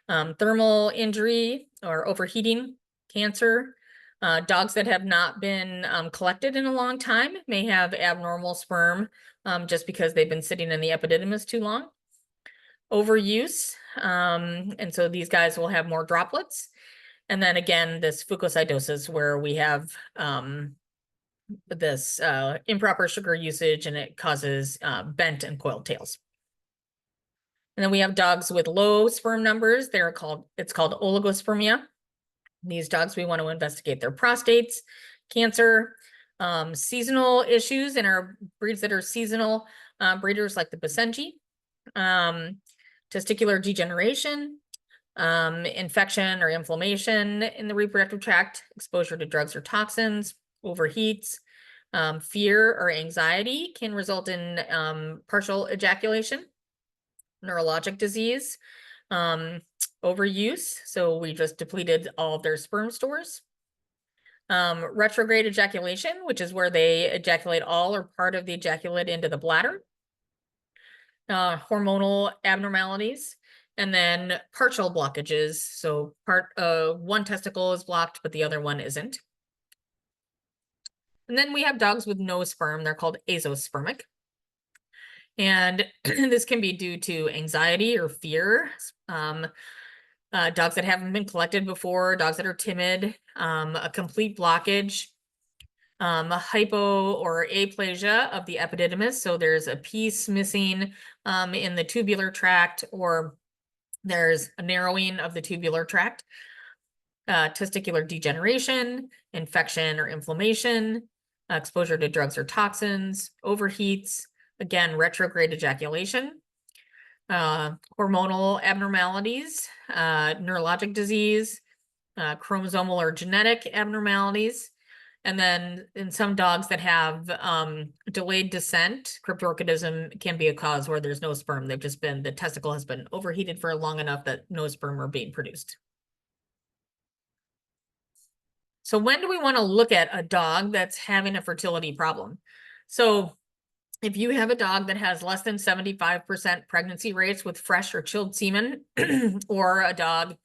thermal injury or overheating, cancer. Dogs that have not been collected in a long time may have abnormal sperm just because they've been sitting in the epididymis too long. Overuse, and so these guys will have more droplets. And then again, this fucosidosis where we have this improper sugar usage and it causes bent and coiled tails. And then we have dogs with low sperm numbers. It's called oligospermia. These dogs, we want to investigate their prostates, cancer, seasonal issues in our breeds that are seasonal breeders like the Basenji, testicular degeneration, infection or inflammation in the reproductive tract, exposure to drugs or toxins, overheats, fear or anxiety can result in partial ejaculation, neurologic disease, overuse. So we just depleted all of their sperm stores. Retrograde ejaculation, which is where they ejaculate all or part of the ejaculate into the bladder. Hormonal abnormalities, and then partial blockages. So one testicle is blocked, but the other one isn't. And then we have dogs with no sperm. They're called azoospermic. And this can be due to anxiety or fear. Dogs that haven't been collected before, dogs that are timid, a complete blockage, a hypo or aplasia of the epididymis. So there's a piece missing in the tubular tract, or there's a narrowing of the tubular tract, testicular degeneration, infection or inflammation, exposure to drugs or toxins, overheats, again, retrograde ejaculation, hormonal abnormalities, neurologic disease, chromosomal or genetic abnormalities. And then in some dogs that have delayed descent, cryptorchidism can be a cause where there's no sperm. The testicle has been overheated for long enough that no sperm are being produced. So when do we want to look at a dog that's having a fertility problem? So if you have a dog that has less than 75% pregnancy rates with fresh or chilled semen, or a dog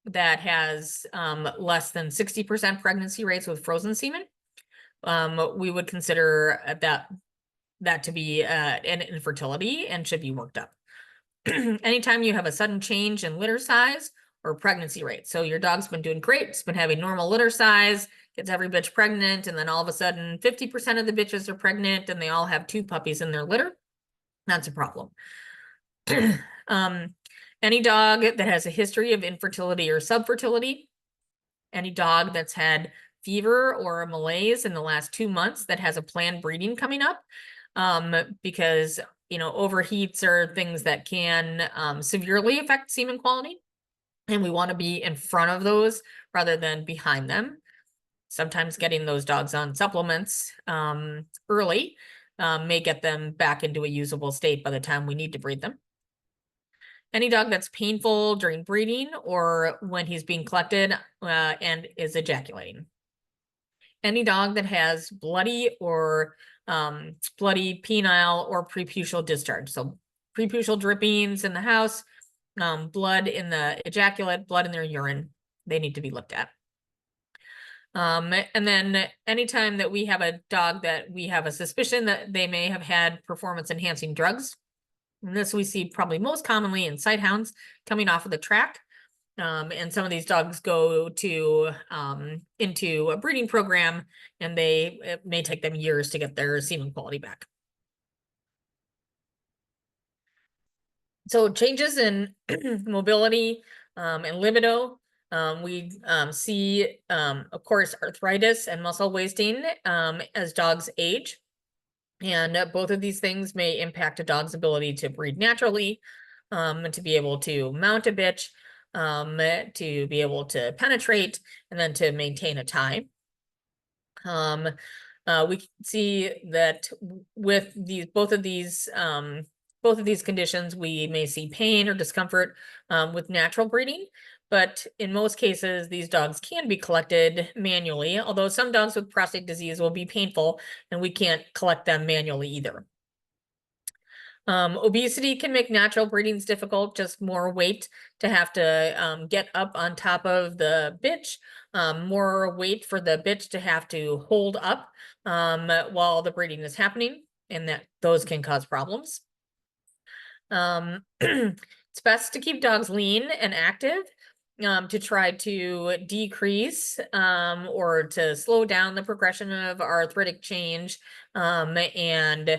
that has less than 60% pregnancy rates with frozen semen, we would consider that to be an infertility and should be worked up. Anytime you have a sudden change in litter size or pregnancy rate. So your dog's been doing great, it's been having normal litter size, gets every bitch pregnant, and then all of a sudden 50% of the bitches are pregnant and they all have 2 puppies in their litter, that's a problem. Any dog that has a history of infertility or subfertility, any dog that's had fever or a malaise in the last 2 months that has a planned breeding coming up, because overheats are things that can severely affect semen quality, and we want to be in front of those rather than behind them. Sometimes getting those dogs on supplements early may get them back into a usable state by the time we need to breed them. Any dog that's painful during breeding or when he's being collected and is ejaculating. Any dog that has bloody or bloody penile or preputial discharge. So preputial drippings in the house, blood in the ejaculate, blood in their urine, they need to be looked at. And then anytime that we have a dog that we have a suspicion that they may have had performance enhancing drugs, and this we see probably most commonly in sighthounds coming off of the track. And some of these dogs go to into a breeding program, and it may take them years to get their semen quality back. So changes in mobility and libido. We see, of course, arthritis and muscle wasting as dogs age. And both of these things may impact a dog's ability to breed naturally, and to be able to mount a bitch, to be able to penetrate, and then to maintain a tie. We can see that with both of these conditions, we may see pain or discomfort with natural breeding. But in most cases, these dogs can be collected manually, although some dogs with prostate disease will be painful and we can't collect them manually either. Obesity can make natural breedings difficult, just more weight to have to get up on top of the bitch, more weight for the bitch to have to hold up while the breeding is happening, and those can cause problems. It's best to keep dogs lean and active to try to decrease or to slow down the progression of arthritic change. And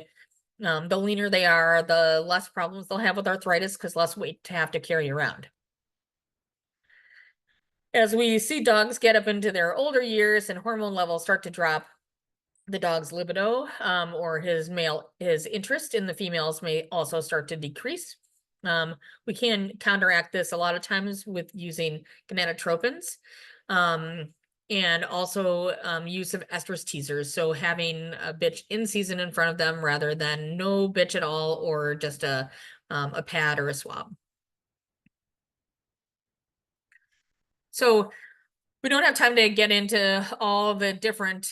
the leaner they are, the less problems they'll have with arthritis because less weight to have to carry around. As we see dogs get up into their older years and hormone levels start to drop, the dog's libido or his interest in the females may also start to decrease. We can counteract this a lot of times with using gonadotropins and also use of estrus teasers. So having a bitch in season in front of them rather than no bitch at all, or just a pad or a swab. So we don't have time to get into all the different,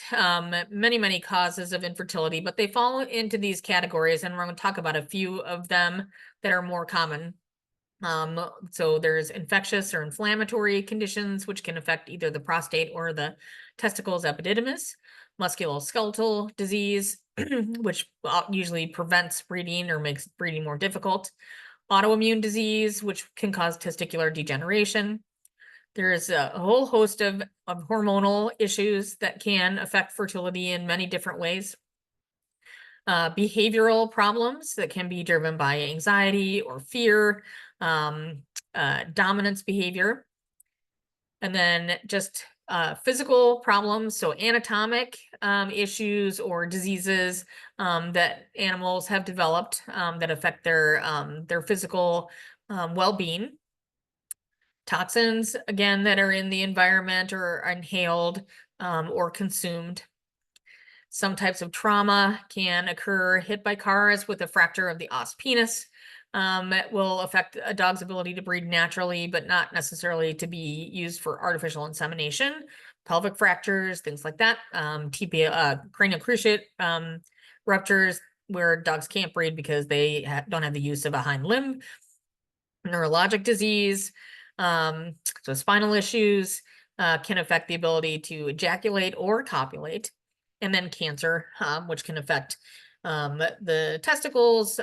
many causes of infertility, but they fall into these categories, and we're going to talk about a few of them that are more common. So there's infectious or inflammatory conditions, which can affect either the prostate or the testicles epididymis. musculoskeletal disease, which usually prevents breeding or makes breeding more difficult, autoimmune disease, which can cause testicular degeneration. There's a whole host of hormonal issues that can affect fertility in many different ways. Behavioral problems that can be driven by anxiety or fear, dominance behavior, and then just physical problems, so anatomic issues or diseases that animals have developed that affect their physical well-being. Toxins, again, that are in the environment or are inhaled or consumed. Some types of trauma can occur. Hit by cars with a fracture of the os penis will affect a dog's ability to breed naturally, but not necessarily to be used for artificial insemination. Pelvic fractures, things like that. Cranial cruciate ruptures where dogs can't breed because they don't have the use of a hind limb. Neurologic disease, so spinal issues can affect the ability to ejaculate or copulate. And then cancer, which can affect the testicles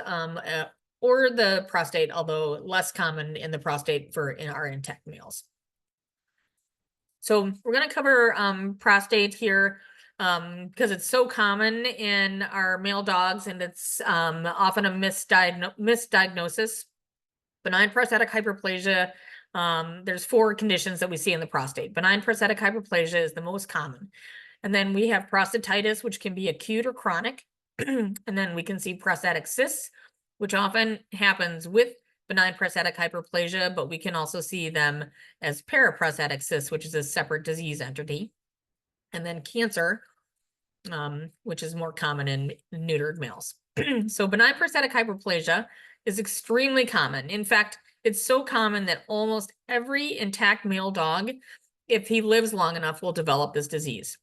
or the prostate, although less common in the prostate in our intact males. So we're going to cover prostate here because it's so common in our male dogs, and it's often a misdiagnosis. Benign prostatic hyperplasia, there's 4 conditions that we see in the prostate. Benign prostatic hyperplasia is the most common. And then we have prostatitis, which can be acute or chronic. And then we can see prostatic cysts, which often happens with benign prostatic hyperplasia, but we can also see them as paraprostatic cysts, which is a separate disease entity. And then cancer, which is more common in neutered males. So benign prostatic hyperplasia is extremely common. In fact, it's so common that almost every intact male dog, if he lives long enough, will develop this disease.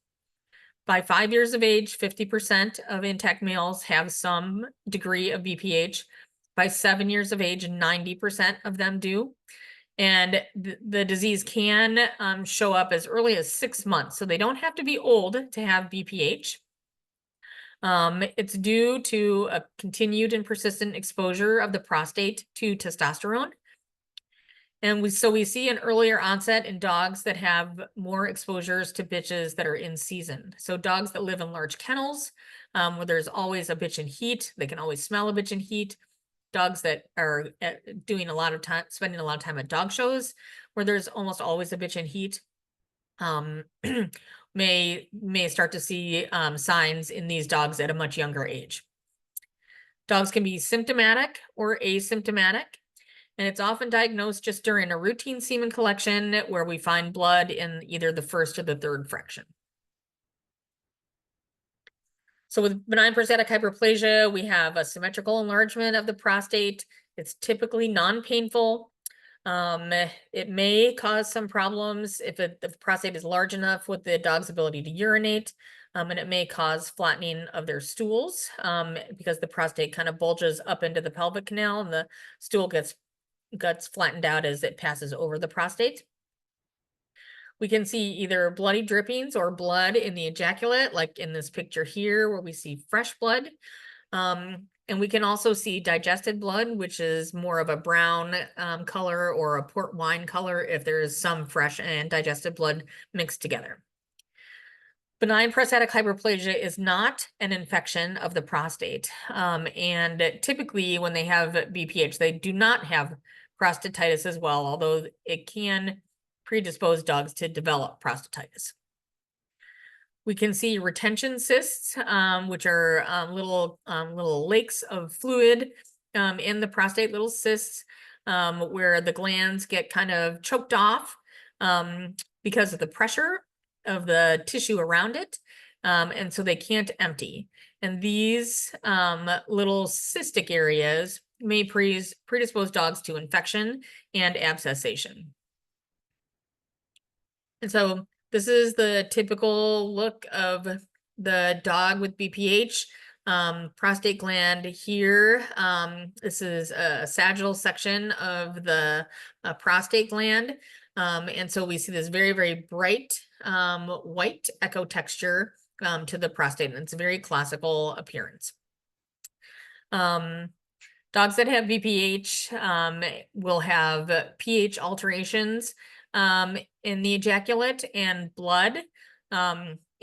By 5 years of age, 50% of intact males have some degree of BPH. By 7 years of age, 90% of them do. And the disease can show up as early as 6 months. So they don't have to be old to have BPH. It's due to a continued and persistent exposure of the prostate to testosterone. And we see an earlier onset in dogs that have more exposures to bitches that are in season. So dogs that live in large kennels, where there's always a bitch in heat, they can always smell a bitch in heat. Dogs that are spending a lot of time at dog shows, where there's almost always a bitch in heat, may start to see signs in these dogs at a much younger age. Dogs can be symptomatic or asymptomatic. And it's often diagnosed just during a routine semen collection where we find blood in either the first or the third fraction. So with benign prostatic hyperplasia, we have a symmetrical enlargement of the prostate. It's typically non-painful. It may cause some problems if the prostate is large enough with the dog's ability to urinate, and it may cause flattening of their stools because the prostate kind of bulges up into the pelvic canal and the stool gets flattened out as it passes over the prostate. We can see either bloody drippings or blood in the ejaculate, like in this picture here, where we see fresh blood. And we can also see digested blood, which is more of a brown color or a port wine color if there is some fresh and digested blood mixed together. Benign prostatic hyperplasia is not an infection of the prostate. And typically when they have BPH, they do not have prostatitis as well, although it can predispose dogs to develop prostatitis. We can see retention cysts, which are little lakes of fluid in the prostate, little cysts where the glands get kind of choked off because of the pressure of the tissue around it. And so they can't empty. And these little cystic areas may predispose dogs to infection and abscessation. And so this is the typical look of the dog with BPH. Prostate gland here. This is a sagittal section of the prostate gland. And so we see this very, very bright white echo texture to the prostate, and it's a very classical appearance. Dogs that have BPH will have pH alterations in the ejaculate and blood.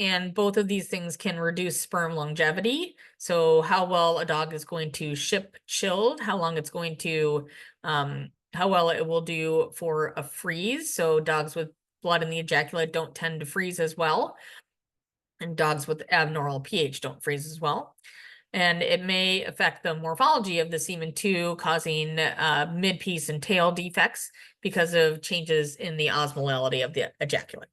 And both of these things can reduce sperm longevity. So how well a dog is going to ship chilled, how long it's going to, how well it will do for a freeze. So dogs with blood in the ejaculate don't tend to freeze as well. And dogs with abnormal pH don't freeze as well. And it may affect the morphology of the semen too, causing mid-piece and tail defects because of changes in the osmolality of the ejaculate.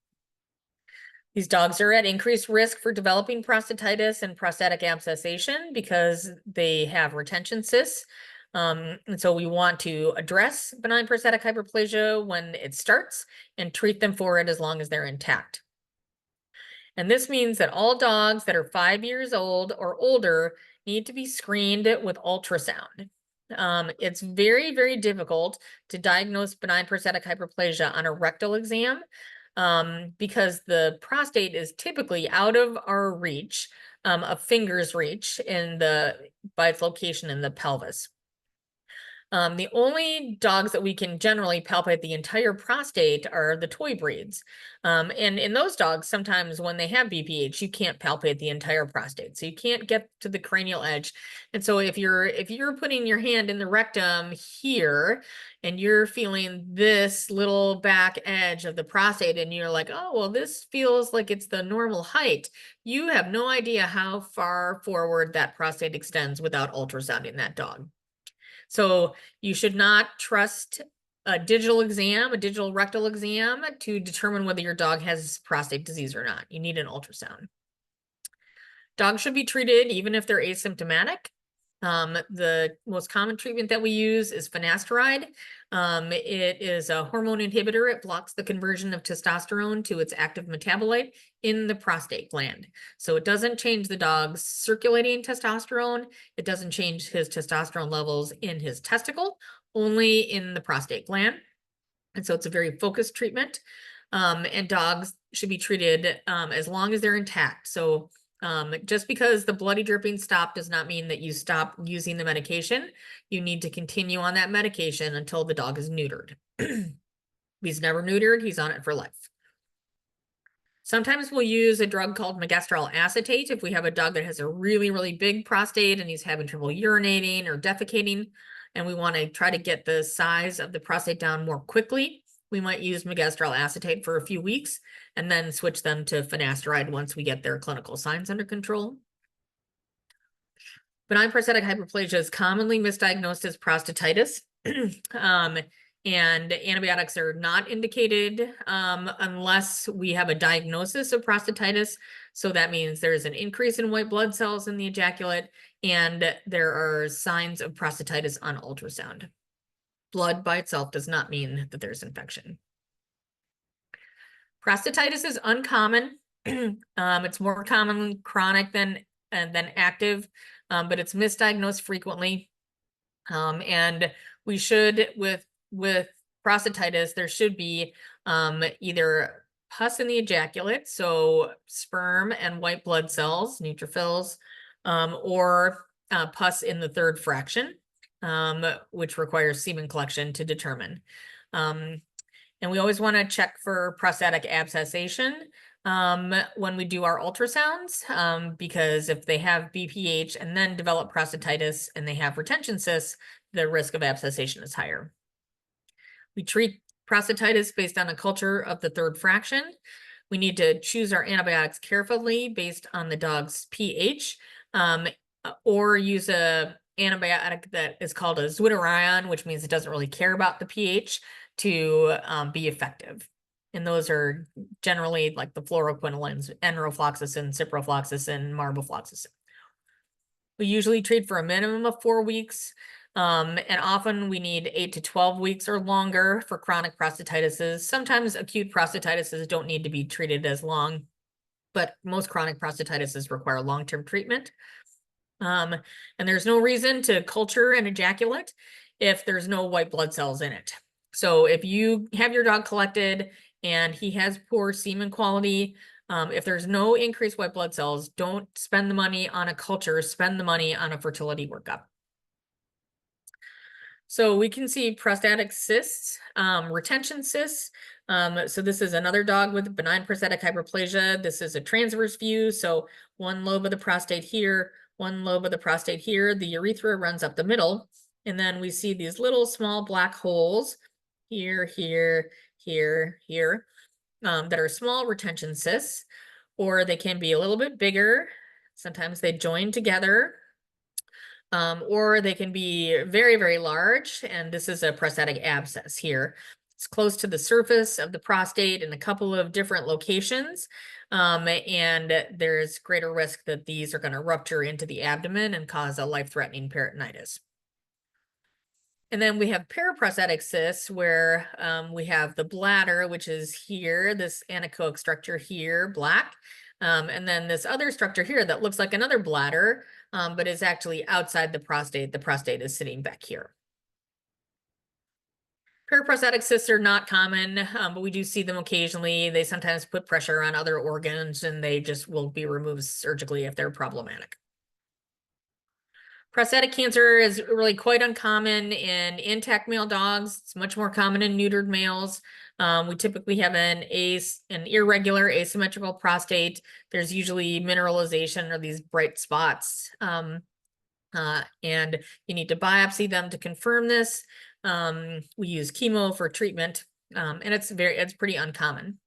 These dogs are at increased risk for developing prostatitis and prostatic abscessation because they have retention cysts. And so we want to address benign prostatic hyperplasia when it starts and treat them for it as long as they're intact. And this means that all dogs that are 5 years old or older need to be screened with ultrasound. It's very, very difficult to diagnose benign prostatic hyperplasia on a rectal exam because the prostate is typically out of our reach, a finger's reach by its location in the pelvis. The only dogs that we can generally palpate the entire prostate are the toy breeds. And in those dogs, sometimes when they have BPH, you can't palpate the entire prostate. So you can't get to the cranial edge. And so if you're putting your hand in the rectum here and you're feeling this little back edge of the prostate and you're like, oh, well, this feels like it's the normal height, you have no idea how far forward that prostate extends without ultrasounding that dog. So you should not trust a digital rectal exam to determine whether your dog has prostate disease or not. You need an ultrasound. Dogs should be treated even if they're asymptomatic. The most common treatment that we use is finasteride. It is a hormone inhibitor. It blocks the conversion of testosterone to its active metabolite in the prostate gland. So it doesn't change the dog's circulating testosterone. It doesn't change his testosterone levels in his testicle, only in the prostate gland. And so it's a very focused treatment. And dogs should be treated as long as they're intact. So just because the bloody dripping stopped does not mean that you stop using the medication. You need to continue on that medication until the dog is neutered. If he's never neutered, he's on it for life. Sometimes we'll use a drug called megestrol acetate if we have a dog that has a really, really big prostate and he's having trouble urinating or defecating, and we want to try to get the size of the prostate down more quickly. We might use megestrol acetate for a few weeks and then switch them to finasteride once we get their clinical signs under control. Benign prostatic hyperplasia is commonly misdiagnosed as prostatitis. And antibiotics are not indicated unless we have a diagnosis of prostatitis. So that means there's an increase in white blood cells in the ejaculate and there are signs of prostatitis on ultrasound. Blood by itself does not mean that there's infection. Prostatitis is uncommon. It's more common chronic than active, but it's misdiagnosed frequently. And we should, with prostatitis, there should be either pus in the ejaculate, so sperm and white blood cells, neutrophils, or pus in the third fraction, which requires semen collection to determine. And we always want to check for prostatic abscessation when we do our ultrasounds, because if they have BPH and then develop prostatitis and they have retention cysts, the risk of abscessation is higher. We treat prostatitis based on a culture of the third fraction. We need to choose our antibiotics carefully based on the dog's pH, or use a antibiotic that is called a zwitterion, which means it doesn't really care about the pH to be effective. And those are generally like the fluoroquinolines, enrofloxacin, ciprofloxacin, marbofloxacin. We usually treat for a minimum of 4 weeks. And often we need 8 to 12 weeks or longer for chronic prostatitis. Sometimes acute prostatitis don't need to be treated as long, but most chronic prostatitis require long-term treatment. And there's no reason to culture an ejaculate if there's no white blood cells in it. So if you have your dog collected and he has poor semen quality, If there's no increased white blood cells, don't spend the money on a culture, spend the money on a fertility workup. So we can see prostatic cysts, retention cysts. So this is another dog with benign prostatic hyperplasia. This is a transverse view. So one lobe of the prostate here, one lobe of the prostate here. The urethra runs up the middle. And then we see these little small black holes here, here, here, here, that are small retention cysts, or they can be a little bit bigger. Sometimes they join together. Or they can be very, very large. And this is a prostatic abscess here. It's close to the surface of the prostate in a couple of different locations. And there's greater risk that these are going to rupture into the abdomen and cause a life-threatening peritonitis. And then we have paraprostatic cysts where we have the bladder, which is here, this anechoic structure here, black. And then this other structure here that looks like another bladder, but is actually outside the prostate. The prostate is sitting back here. Paraprostatic cysts are not common, but we do see them occasionally. They sometimes put pressure on other organs and they just will be removed surgically if they're problematic. Prostatic cancer is really quite uncommon in intact male dogs. It's much more common in neutered males. We typically have an irregular asymmetrical prostate. There's usually mineralization or these bright spots. And you need to biopsy them to confirm this. We use chemo for treatment, and it's pretty uncommon.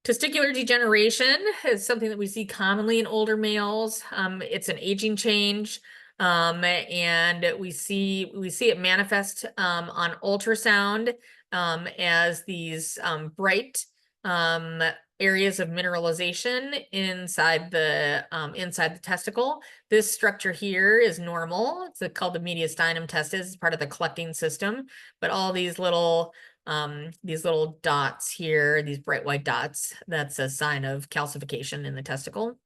Testicular degeneration is something that we see commonly in older males. It's an aging change, and we see it manifest on ultrasound as these bright areas of mineralization inside the testicle. This structure here is normal. It's called the mediastinum testis. It's part of the collecting system, but all these little dots here, these bright white dots, that's a sign of calcification in the testicle.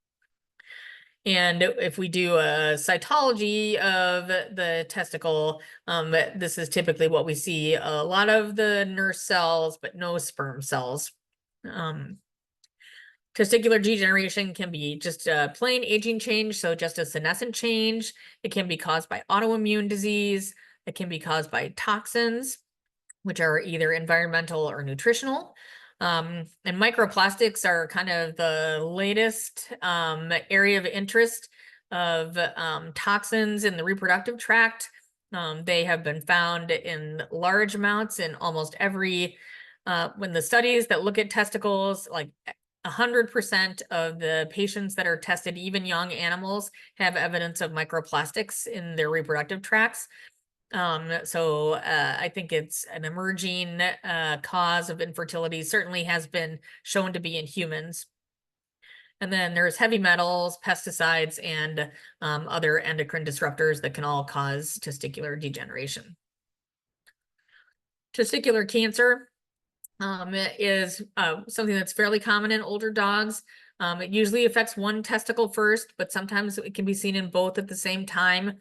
And if we do a cytology of the testicle, this is typically what we see: a lot of the nurse cells, but no sperm cells. Testicular degeneration can be just a plain aging change, so just a senescent change. It can be caused by autoimmune disease. It can be caused by toxins, which are either environmental or nutritional. And microplastics are kind of the latest area of interest of toxins in the reproductive tract. They have been found in large amounts in almost every, when the studies that look at testicles, like 100% of the patients that are tested, even young animals, have evidence of microplastics in their reproductive tracts. So I think it's an emerging cause of infertility, certainly has been shown to be in humans. And then there's heavy metals, pesticides, and other endocrine disruptors that can all cause testicular degeneration. Testicular cancer is something that's fairly common in older dogs. It usually affects one testicle first, but sometimes it can be seen in both at the same time.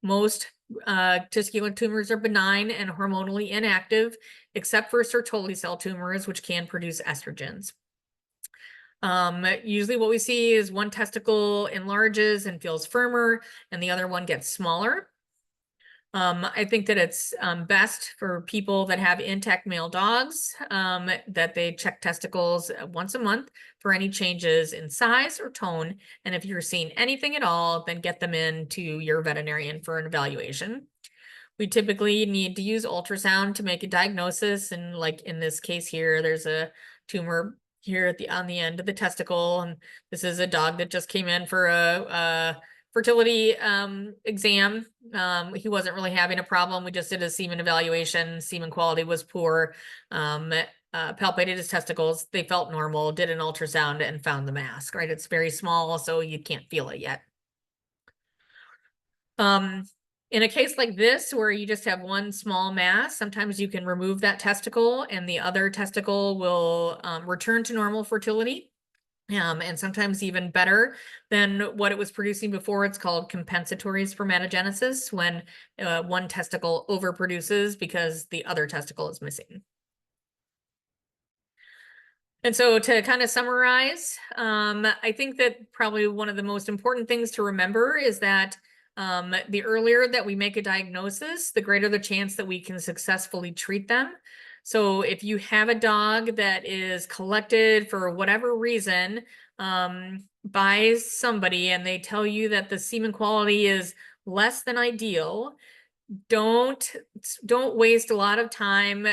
Most testicular tumors are benign and hormonally inactive, except for Sertoli cell tumors, which can produce estrogens. Usually what we see is one testicle enlarges and feels firmer, and the other one gets smaller. I think that it's best for people that have intact male dogs that they check testicles once a month for any changes in size or tone. And if you're seeing anything at all, then get them in to your veterinarian for an evaluation. We typically need to use ultrasound to make a diagnosis. And like in this case here, there's a tumor here on the end of the testicle. And this is a dog that just came in for a fertility exam. He wasn't really having a problem. We just did a semen evaluation. Semen quality was poor. Palpated his testicles. They felt normal, did an ultrasound and found the mass, right? It's very small, so you can't feel it yet. In a case like this, where you just have one small mass, sometimes you can remove that testicle and the other testicle will return to normal fertility. And sometimes even better than what it was producing before. It's called compensatory spermatogenesis, when one testicle overproduces because the other testicle is missing. And so to kind of summarize, I think that probably one of the most important things to remember is that the earlier that we make a diagnosis, the greater the chance that we can successfully treat them. So if you have a dog that is collected for whatever reason by somebody and they tell you that the semen quality is less than ideal, don't waste a lot of time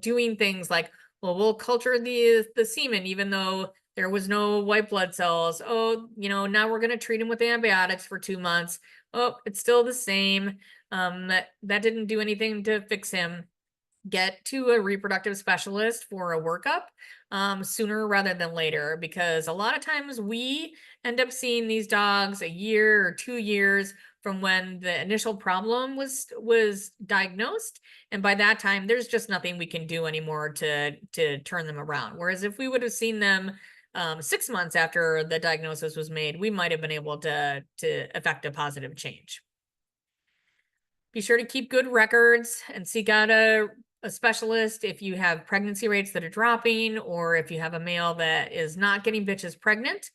doing things like, well, we'll culture the semen even though there was no white blood cells. Oh, now we're going to treat him with antibiotics for 2 months. Oh, it's still the same. That didn't do anything to fix him. Get to a reproductive specialist for a workup sooner rather than later, because a lot of times we end up seeing these dogs a year or 2 years from when the initial problem was diagnosed, and by that time there's just nothing we can do anymore to turn them around. Whereas if we would have seen them 6 months after the diagnosis was made, we might have been able to effect a positive change. Be sure to keep good records and seek out a specialist if you have pregnancy rates that are dropping, or if you have a male that is not getting bitches pregnant.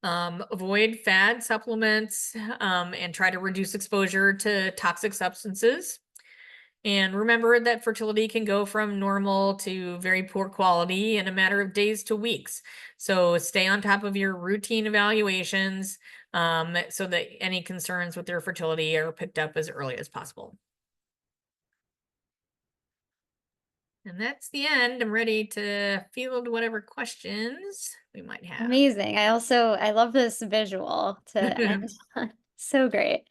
Avoid fad supplements and try to reduce exposure to toxic substances. And remember that fertility can go from normal to very poor quality in a matter of days to weeks. So stay on top of your routine evaluations so that any concerns with your fertility are picked up as early as possible. And that's the end. I'm ready to field whatever questions we might have. Amazing. I love this visual to end on. So great.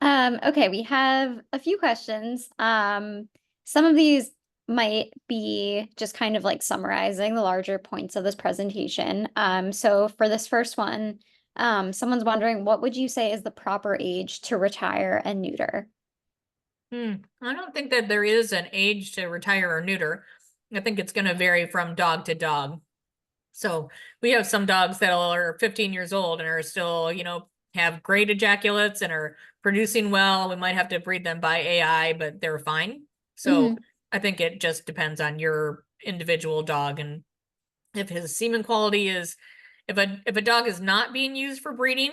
Okay, we have a few questions. Some of these might be just kind of like summarizing the larger points of this presentation. So for this first one, someone's wondering, what would you say is the proper age to retire and neuter? I don't think that there is an age to retire or neuter. I think it's going to vary from dog to dog. So we have some dogs that are 15 years old and are still, have great ejaculates and are producing well. We might have to breed them by AI, but they're fine. So I think it just depends on your individual dog, and if his semen quality is, if a dog is not being used for breeding,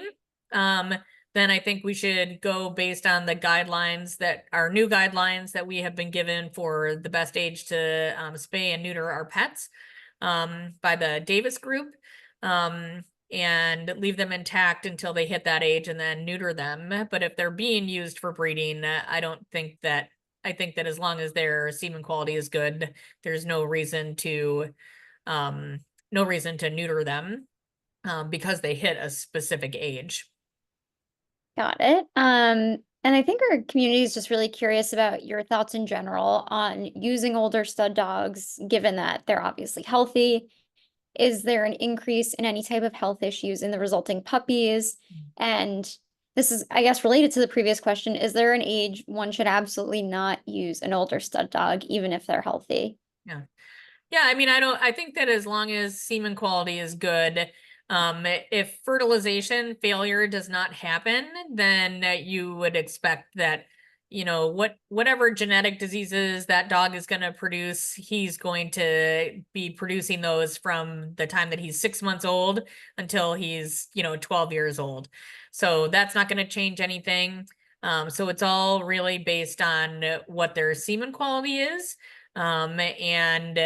then I think we should go based on the guidelines that are new guidelines that we have been given for the best age to spay and neuter our pets by the Davis group, and leave them intact until they hit that age and then neuter them. But if they're being used for breeding, I think that as long as their semen quality is good, there's no reason to neuter them because they hit a specific age. Got it. And I think our community is just really curious about your thoughts in general on using older stud dogs, given that they're obviously healthy. Is there an increase in any type of health issues in the resulting puppies? And this is, I guess, related to the previous question, is there an age one should absolutely not use an older stud dog, even if they're healthy? Yeah. Yeah, I mean, I think that as long as semen quality is good, if fertilization failure does not happen, then you would expect that, whatever genetic diseases that dog is going to produce, he's going to be producing those from the time that he's 6 months old until he's, 12 years old. So that's not going to change anything. So it's all really based on what their semen quality is. And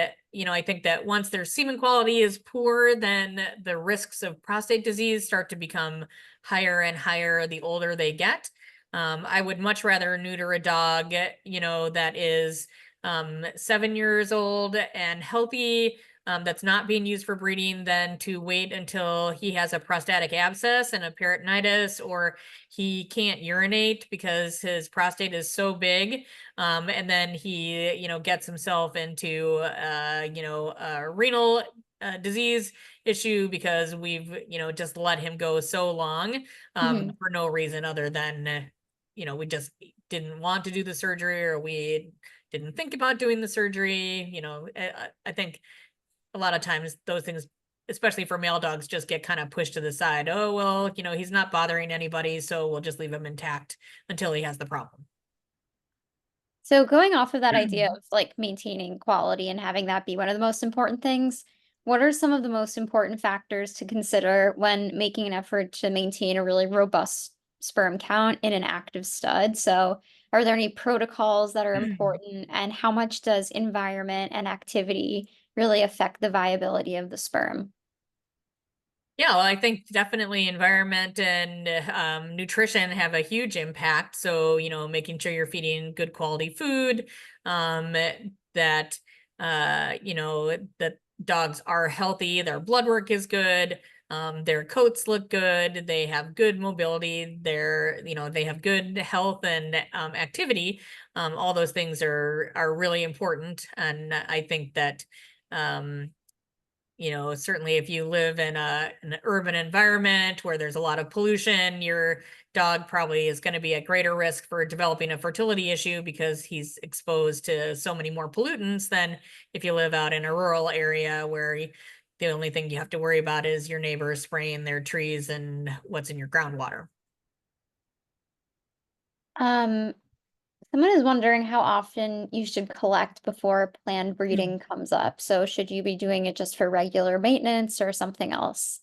I think that once their semen quality is poor, then the risks of prostate disease start to become higher and higher the older they get. I would much rather neuter a dog, that is 7 years old and healthy, that's not being used for breeding, than to wait until he has a prostatic abscess and a peritonitis, or he can't urinate because his prostate is so big. And then he, gets himself into, a renal disease issue because we've, just let him go so long for no reason other than, we just didn't want to do the surgery, or we didn't think about doing the surgery. I think a lot of times those things, especially for male dogs, just get kind of pushed to the side. Oh, well, he's not bothering anybody, so we'll just leave him intact until he has the problem. So going off of that idea of like maintaining quality and having that be one of the most important things, what are some of the most important factors to consider when making an effort to maintain a really robust sperm count in an active stud? So are there any protocols that are important, and how much does environment and activity really affect the viability of the sperm? Yeah, well, I think definitely environment and nutrition have a huge impact. So, making sure you're feeding good quality food, that, that dogs are healthy, their blood work is good, their coats look good, they have good mobility, they have good health and activity. All those things are really important. And I think that, um, certainly if you live in an urban environment where there's a lot of pollution, your dog probably is going to be at greater risk for developing a fertility issue because he's exposed to so many more pollutants than if you live out in a rural area where the only thing you have to worry about is your neighbors spraying their trees and what's in your groundwater. Um, Someone is wondering how often you should collect before planned breeding comes up. So should you be doing it just for regular maintenance or something else?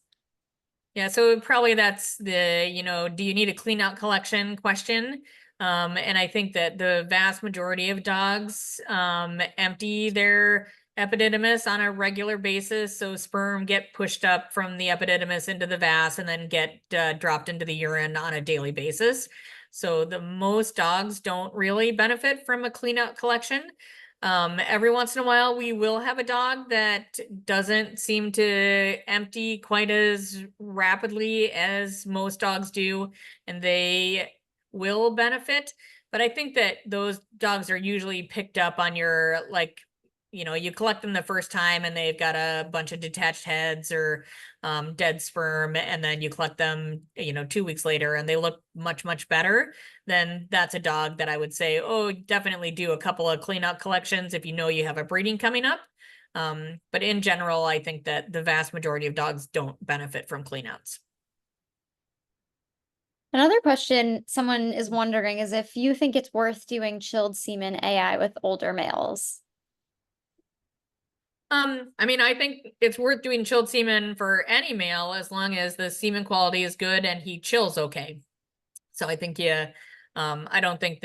Yeah, so probably that's the, do you need a clean out collection question? And I think that the vast majority of dogs empty their epididymis on a regular basis. So sperm get pushed up from the epididymis into the vas and then get dropped into the urine on a daily basis. So the most dogs don't really benefit from a clean out collection. Every once in a while, we will have a dog that doesn't seem to empty quite as rapidly as most dogs do, and they will benefit. But I think that those dogs are usually picked up on your, like, you collect them the first time and they've got a bunch of detached heads or dead sperm, and then you collect them, 2 weeks later and they look much, much better. Then that's a dog that I would say, oh, definitely do a couple of cleanup collections if you know you have a breeding coming up. But in general, I think that the vast majority of dogs don't benefit from cleanouts. Another question someone is wondering is if you think it's worth doing chilled semen AI with older males. I mean, I think it's worth doing chilled semen for any male as long as the semen quality is good and he chills okay. So I think, yeah, I don't think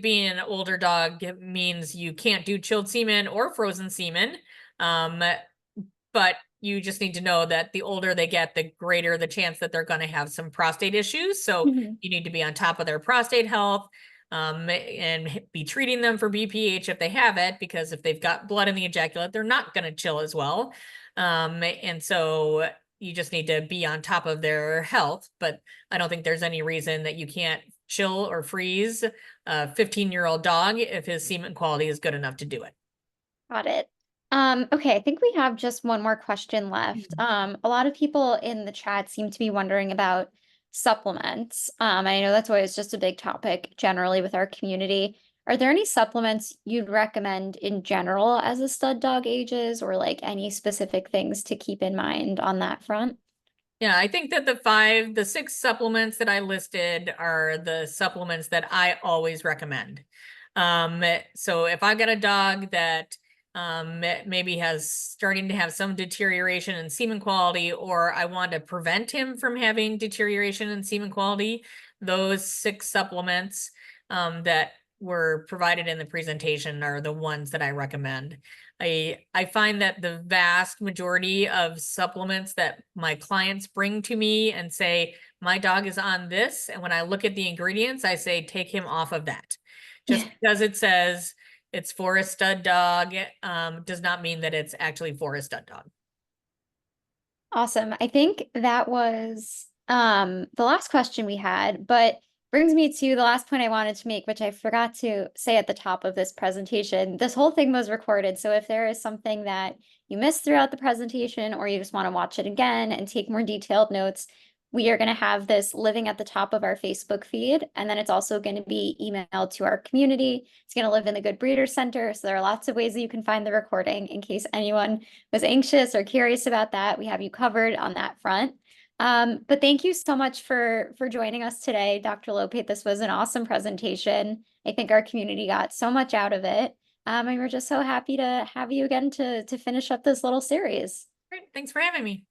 being an older dog means you can't do chilled semen or frozen semen. Um, but you just need to know that the older they get, the greater the chance that they're going to have some prostate issues. So Mhm. you need to be on top of their prostate health, and be treating them for BPH if they have it, because if they've got blood in the ejaculate, they're not going to chill as well. And so you just need to be on top of their health. But I don't think there's any reason that you can't chill or freeze a 15-year-old dog if his semen quality is good enough to do it. Got it. Okay, I think we have just one more question left. A lot of people in the chat seem to be wondering about supplements. I know that's always just a big topic generally with our community. Are there any supplements you'd recommend in general as a stud dog ages, or like any specific things to keep in mind on that front? Yeah, I think that the 6 supplements that I listed are the supplements that I always recommend. So if I got a dog that maybe has starting to have some deterioration in semen quality, or I want to prevent him from having deterioration in semen quality, those 6 supplements that were provided in the presentation are the ones that I recommend. I find that the vast majority of supplements that my clients bring to me and say, my dog is on this, and when I look at the ingredients, I say, take him off of that. Just because it says it's for a stud dog, does not mean that it's actually for a stud dog. Awesome. I think that was the last question we had, but brings me to the last point I wanted to make, which I forgot to say at the top of this presentation. This whole thing was recorded, so if there is something that you missed throughout the presentation or you just want to watch it again and take more detailed notes, we are going to have this living at the top of our Facebook feed, and then it's also going to be emailed to our community. It's going to live in the Good Breeder Center, so there are lots of ways that you can find the recording in case anyone was anxious or curious about that. We have you covered on that front. But thank you so much for joining us today, Dr. Lopate. This was an awesome presentation. I think our community got so much out of it. And we're just so happy to have you again to finish up this little series. Great, thanks for having me.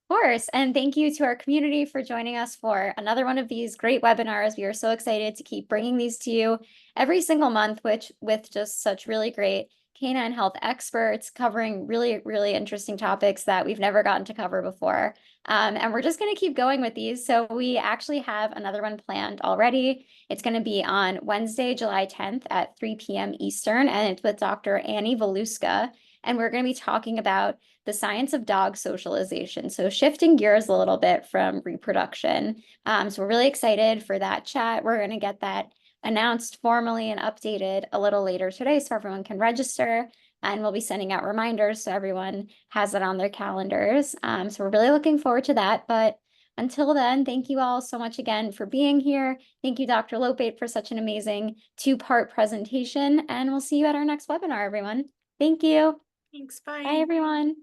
Of course, and thank you to our community for joining us for another one of these great webinars. We are so excited to keep bringing these to you every single month, which with just such really great canine health experts covering really, really interesting topics that we've never gotten to cover before. And we're just going to keep going with these. So we actually have another one planned already. It's going to be on Wednesday, July 10th at 3 p.m. Eastern, and it's with Dr. Annie Voluska. And we're going to be talking about the science of dog socialization. So shifting gears a little bit from reproduction. So we're really excited for that chat. We're going to get that announced formally and updated a little later today so everyone can register. And we'll be sending out reminders so everyone has it on their calendars. So we're really looking forward to that. But until then, thank you all so much again for being here. Thank you, Dr. Lopate, for such an amazing two-part presentation. And we'll see you at our next webinar, everyone. Thank you. Thanks, Bye, bye. everyone.